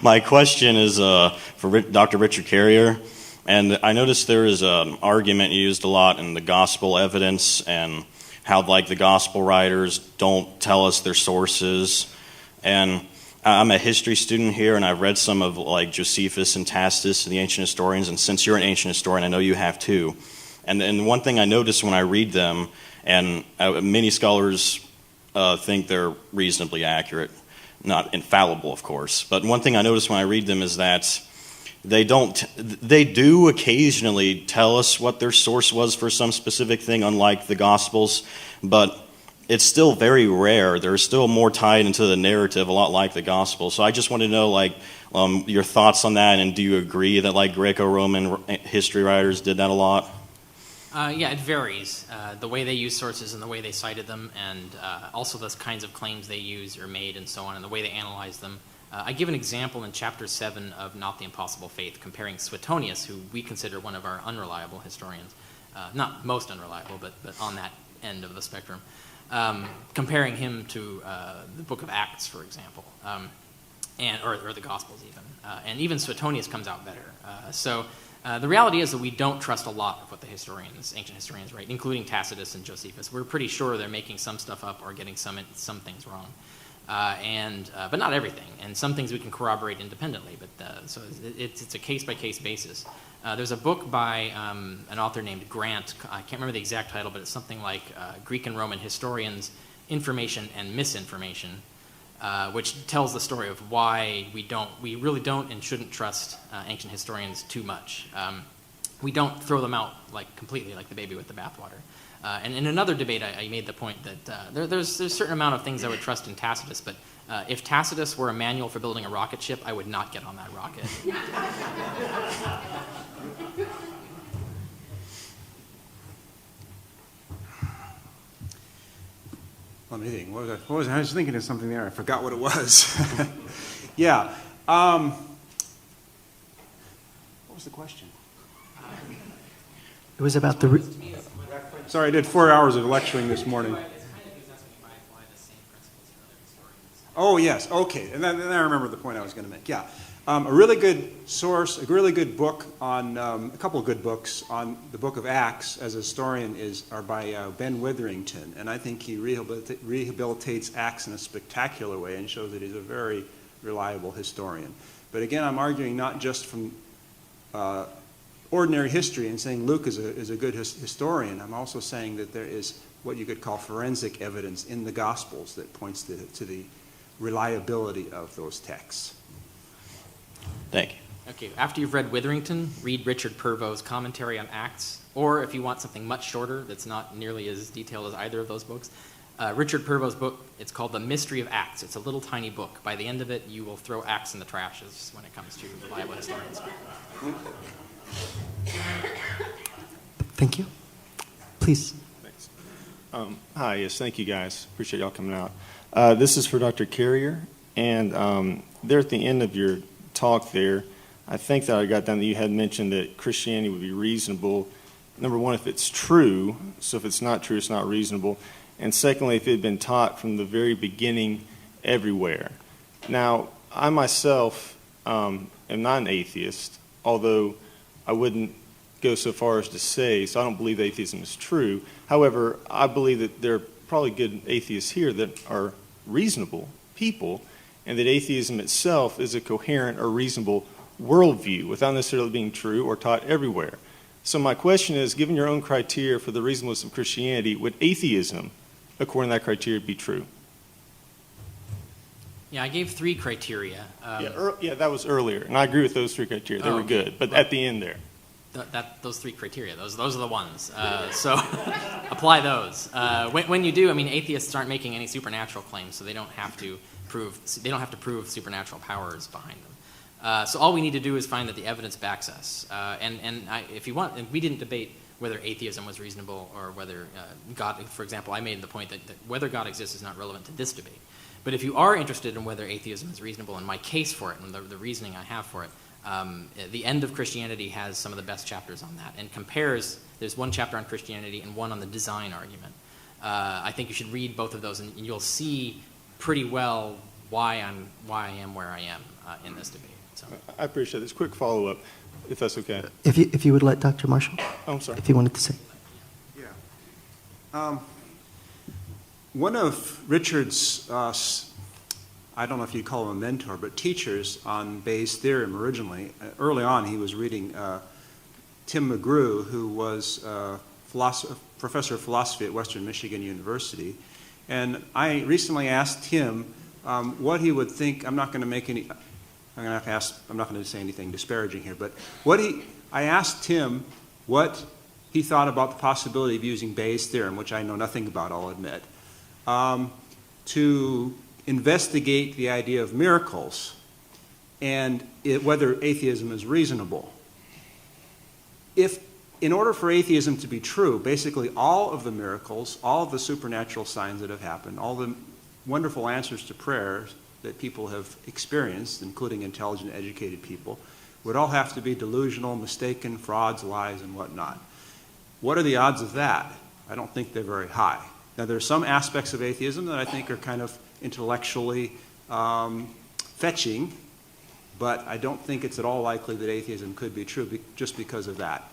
My question is for Dr. Richard Carrier, and I noticed there is an argument used a lot in the gospel evidence and how like the gospel writers don't tell us their sources. And I'm a history student here, and I've read some of like Josephus and Tacitus and the ancient historians, and since you're an ancient historian, I know you have too. And one thing I noticed when I read them, and many scholars think they're reasonably accurate, not infallible, of course. But one thing I notice when I read them is that they do occasionally tell us what their source was for some specific thing, unlike the Gospels, but it's still very rare. They're still more tied into the narrative, a lot like the Gospel. So I just want to know, like, your thoughts on that, and do you agree that, like, Greco-Roman history writers did that a lot? Yeah, it varies. The way they use sources and the way they cited them, and also the kinds of claims they use or made and so on, and the way they analyze them. I give an example in Chapter 7 of Not the Impossible Faith, comparing Suetonius, who we consider one of our unreliable historians, not most unreliable, but on that end of the spectrum, comparing him to the book of Acts, for example, or the Gospels even. And even Suetonius comes out better. The reality is that we don't trust a lot of what the ancient historians write, including Tacitus and Josephus. We're pretty sure they're making some stuff up or getting some things wrong, but not everything. And some things we can corroborate independently. So it's a case-by-case basis. There's a book by an author named Grant. I can't remember the exact title, but it's something like Greek and Roman Historians, Information and Misinformation, which tells the story of why we really don't and shouldn't trust ancient historians too much. We don't throw them out completely like the baby with the bathwater. And in another debate, I made the point that there's a certain amount of things I would trust in Tacitus, but if Tacitus were a manual for building a rocket ship, I would not get on that rocket. Let me think. What was I? I was thinking of something there. I forgot what it was. Yeah. What was the question? It was about the... Sorry, I did 4 hours of lecturing this morning. Oh, yes. Okay. And then I remember the point I was going to make. Yeah. A really good source, a really good book on, a couple of good books on the book of Acts as a historian are by Ben Witherington. And I think he rehabilitates Acts in a spectacular way and shows that he's a very reliable historian. But again, I'm arguing not just from ordinary history and saying Luke is a good historian. I'm also saying that there is what you could call forensic evidence in the Gospels that points to the reliability of those texts. Thank you. Okay, after you've read Witherington, read Richard Purvow's commentary on Acts, or if you want something much shorter that's not nearly as detailed as either of those books, Richard Purvow's book, it's called The Mystery of Acts. It's a little tiny book. By the end of it, you will throw Acts in the trash when it comes to reliable historians. Thank you. Please. Thanks. Hi, yes, thank you guys. Appreciate y'all coming out. This is for Dr. Carrier, and there at the end of your talk there, I think that I got down that you had mentioned that Christianity would be reasonable. Number one, if it's true, so if it's not true, it's not reasonable. And secondly, if it had been taught from the very beginning everywhere. Now, I myself am not an atheist, although I wouldn't go so far as to say, so I don't believe atheism is true. However, I believe that there are probably good atheists here that are reasonable people, and that atheism itself is a coherent or reasonable worldview without necessarily being true or taught everywhere. So my question is, given your own criteria for the reasonableness of Christianity, would atheism, according to that criteria, be true? Yeah, I gave 3 criteria. Yeah, that was earlier, and I agree with those 3 criteria. They were good, but at the end there. Those 3 criteria, those are the ones. So apply those. When you do, I mean, atheists aren't making any supernatural claims, so they don't have to prove supernatural powers behind them. So all we need to do is find that the evidence backs us. If you want, and we didn't debate whether atheism was reasonable or whether God, for example, I made the point that whether God exists is not relevant to this debate. But if you are interested in whether atheism is reasonable and my case for it and the reasoning I have for it, the End of Christianity has some of the best chapters on that and compares, there's one chapter on Christianity and one on the design argument. I think you should read both of those and you'll see pretty well why I am where I am in this debate. So. I appreciate this. Quick follow-up, if that's okay. If you would let Dr. Marshall, Oh, I'm sorry. if you wanted to say. Yeah. One of Richard's, I don't know if you call him a mentor, but teachers on Bayes' theorem originally, early on he was reading Tim McGrew, who was professor of philosophy at Western Michigan University. And I recently asked him what he would think. I'm not going to say anything disparaging here, but I asked him what he thought about the possibility of using Bayes' theorem, which I know nothing about, I'll admit, to investigate the idea of miracles and whether atheism is reasonable. In order for atheism to be true, basically all of the miracles, all of the supernatural signs that have happened, all the wonderful answers to prayers that people have experienced, including intelligent, educated people, would all have to be delusional, mistaken, frauds, lies, and whatnot. What are the odds of that? I don't think they're very high. Now, there are some aspects of atheism that I think are kind of intellectually fetching, but I don't think it's at all likely that atheism could be true just because of that.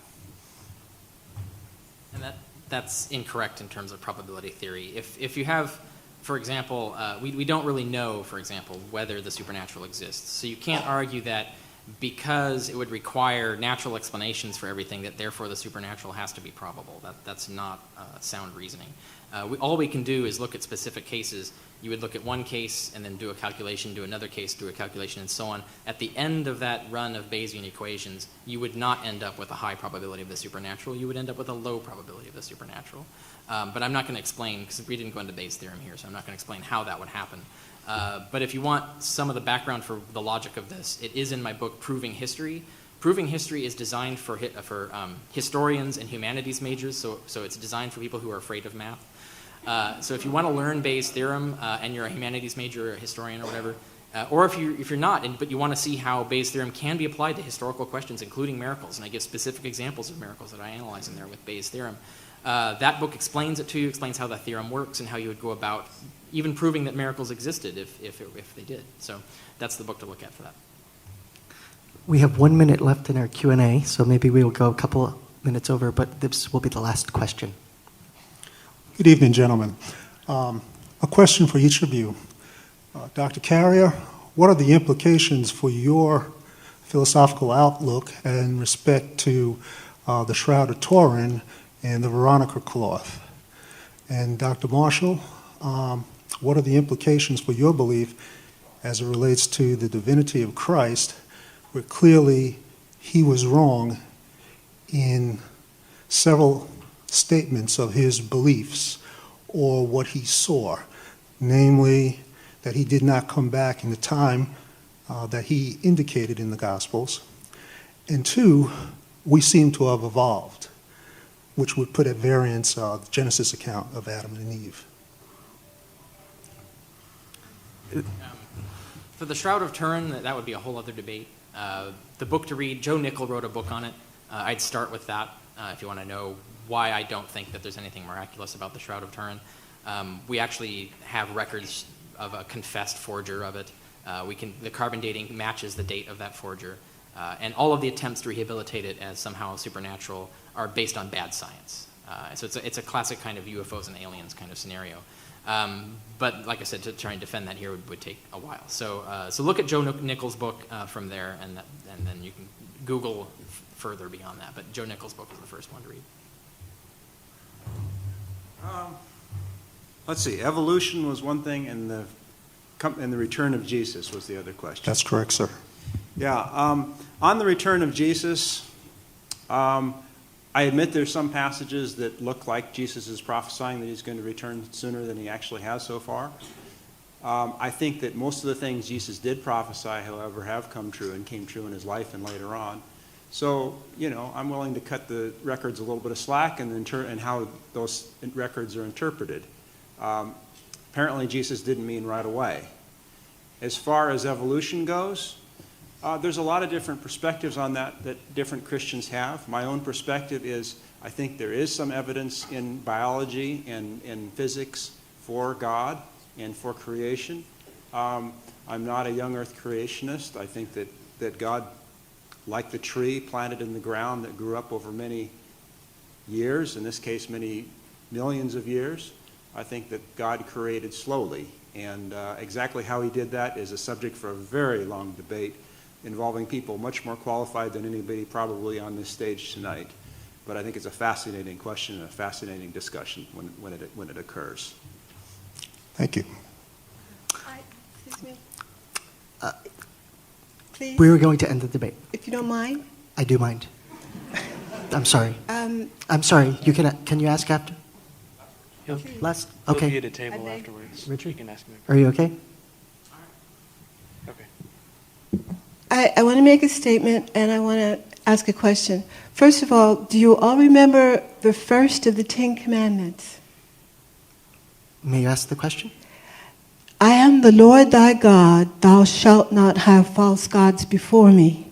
And that's incorrect in terms of probability theory. If you have, for example, we don't really know, for example, whether the supernatural exists. So you can't argue that because it would require natural explanations for everything, that therefore the supernatural has to be probable. That's not sound reasoning. All we can do is look at specific cases. You would look at one case and then do a calculation, do another case, do a calculation, and so on. At the end of that run of Bayesian equations, you would not end up with a high probability of the supernatural. You would end up with a low probability of the supernatural. But I'm not going to explain, because we didn't go into Bayes' theorem here, so I'm not going to explain how that would happen. But if you want some of the background for the logic of this, it is in my book, Proving History. Proving History is designed for historians and humanities majors, so it's designed for people who are afraid of math. So if you want to learn Bayes' theorem and you're a humanities major or a historian or whatever, or if you're not, but you want to see how Bayes' theorem can be applied to historical questions, including miracles, and I give specific examples of miracles that I analyze in there with Bayes' theorem, that book explains it to you, explains how the theorem works and how you would go about even proving that miracles existed if they did. So that's the book to look at for that. We have 1 minute left in our Q&A, so maybe we'll go a couple of minutes over, but this will be the last question. Good evening, gentlemen. A question for each of you. Dr. Carrier, what are the implications for your philosophical outlook in respect to the Shroud of Turin and the Veronica cloth? And Dr. Marshall, what are the implications for your belief as it relates to the divinity of Christ, where clearly he was wrong in several statements of his beliefs or what he saw, namely that he did not come back in the time that he indicated in the Gospels, and 2, we seem to have evolved, which would put at variance the Genesis account of Adam and Eve. For the Shroud of Turin, that would be a whole other debate. The book to read, Joe Nickel wrote a book on it. I'd start with that if you want to know why I don't think that there's anything miraculous about the Shroud of Turin. We actually have records of a confessed forger of it. The carbon dating matches the date of that forger. And all of the attempts to rehabilitate it as somehow supernatural are based on bad science. So it's a classic kind of UFOs and aliens kind of scenario. But like I said, to try and defend that here would take a while. So look at Joe Nichols' book from there, and then you can Google further beyond that. But Joe Nichols' book is the first one to read. Let's see. Evolution was one thing, and the return of Jesus was the other question. That's correct, sir. Yeah. On the return of Jesus, I admit there's some passages that look like Jesus is prophesying that he's going to return sooner than he actually has so far. I think that most of the things Jesus did prophesy, however, have come true and came true in his life and later on. So, I'm willing to cut the records a little bit of slack and how those records are interpreted. Apparently, Jesus didn't mean right away. As far as evolution goes, there's a lot of different perspectives on that different Christians have. My own perspective is I think there is some evidence in biology and in physics for God and for creation. I'm not a young earth creationist. I think that God, like the tree planted in the ground that grew up over many years, in this case many millions of years, I think that God created slowly. And exactly how he did that is a subject for a very long debate involving people much more qualified than anybody probably on this stage tonight. But I think it's a fascinating question and a fascinating discussion when it occurs. Thank you. Excuse me. Please, We were going to end the debate. if you don't mind. I do mind. I'm sorry. Um, I'm sorry. Can you ask after? Last? He'll be Okay. at a table beg. afterwards. Richard? You can ask me. Are you okay? Okay. I want to make a statement and I want to ask a question. First of all, do you all remember the first of the 10 Commandments? May you ask the question? I am the Lord thy God, thou shalt not have false gods before me.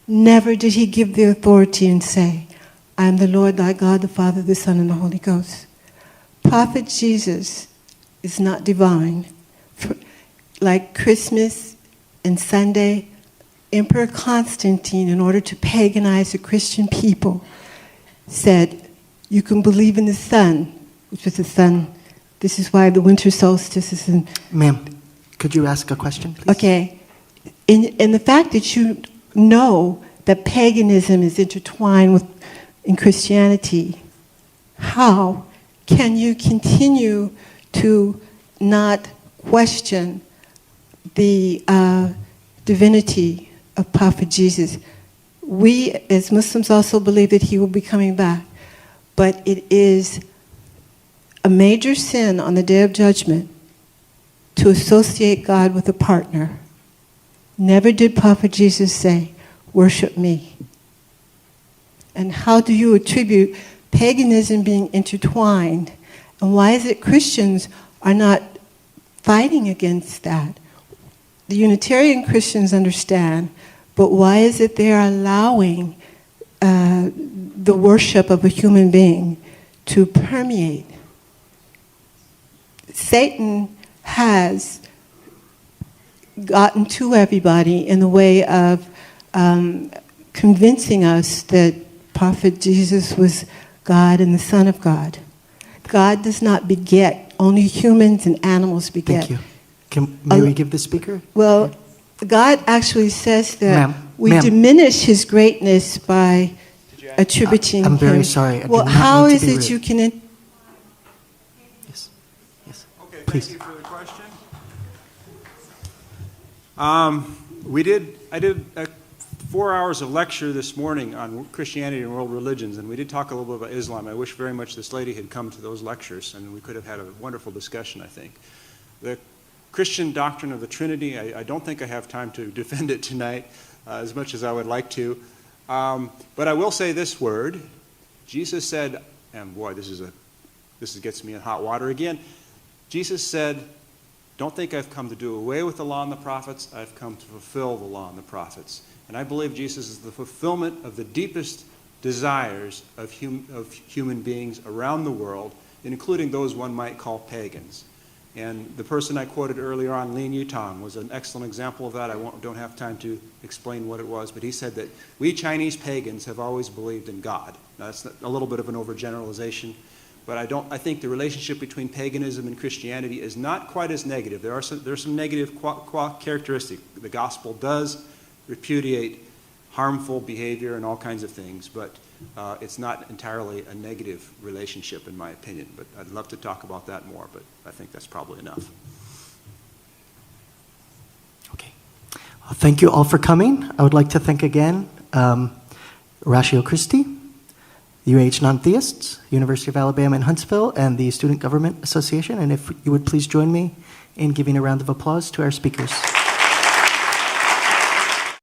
Never did he give the authority and say, I am the Lord thy God, the Father, the Son, and the Holy Ghost. Prophet Jesus is not divine. Like Christmas and Sunday, Emperor Constantine, in order to paganize the Christian people, said, you can believe in the sun, which was the sun. This is why the winter solstice is in... Ma'am, could you ask a question, please? Okay. In the fact that you know that paganism is intertwined in Christianity, how can you continue to not question the divinity of Prophet Jesus? We, as Muslims, also believe that he will be coming back, but it is a major sin on the Day of Judgment to associate God with a partner. Never did Prophet Jesus say, worship me. And how do you attribute paganism being intertwined? And why is it Christians are not fighting against that? The Unitarian Christians understand, but why is it they are allowing the worship of a human being to permeate? Satan has gotten to everybody in the way of convincing us that Prophet Jesus was God and the Son of God. God does not beget. Only humans and animals beget. Thank you. May we give the speaker? Well, God actually says that we Ma'am. diminish his greatness by attributing I'm very him. sorry. I did Well, not how mean to is be it rude. you can... Yes. Yes. Okay, Please. thank you for the question. I did 4 hours of lecture this morning on Christianity and world religions, and we did talk a little bit about Islam. I wish very much this lady had come to those lectures, and we could have had a wonderful discussion, I think. The Christian doctrine of the Trinity, I don't think I have time to defend it tonight as much as I would like to. But I will say this word. Jesus said, and boy, this gets me in hot water again. Jesus said, don't think I've come to do away with the law and the prophets. I've come to fulfill the law and the prophets. And I believe Jesus is the fulfillment of the deepest desires of human beings around the world, including those one might call pagans. And the person I quoted earlier on, Lin Yutang, was an excellent example of that. I don't have time to explain what it was, but he said that we Chinese pagans have always believed in God. Now, that's a little bit of an overgeneralization, but I think the relationship between paganism and Christianity is not quite as negative. There's some negative characteristics. The gospel does repudiate harmful behavior and all kinds of things, but it's not entirely a negative relationship in my opinion. But I'd love to talk about that more, but I think that's probably enough. Okay. Well, thank you all for coming. I would like to thank again Ratio Christi, UH Non-Theists, University of Alabama in Huntsville, and the Student Government Association. And if you would please join me in giving a round of applause to our speakers.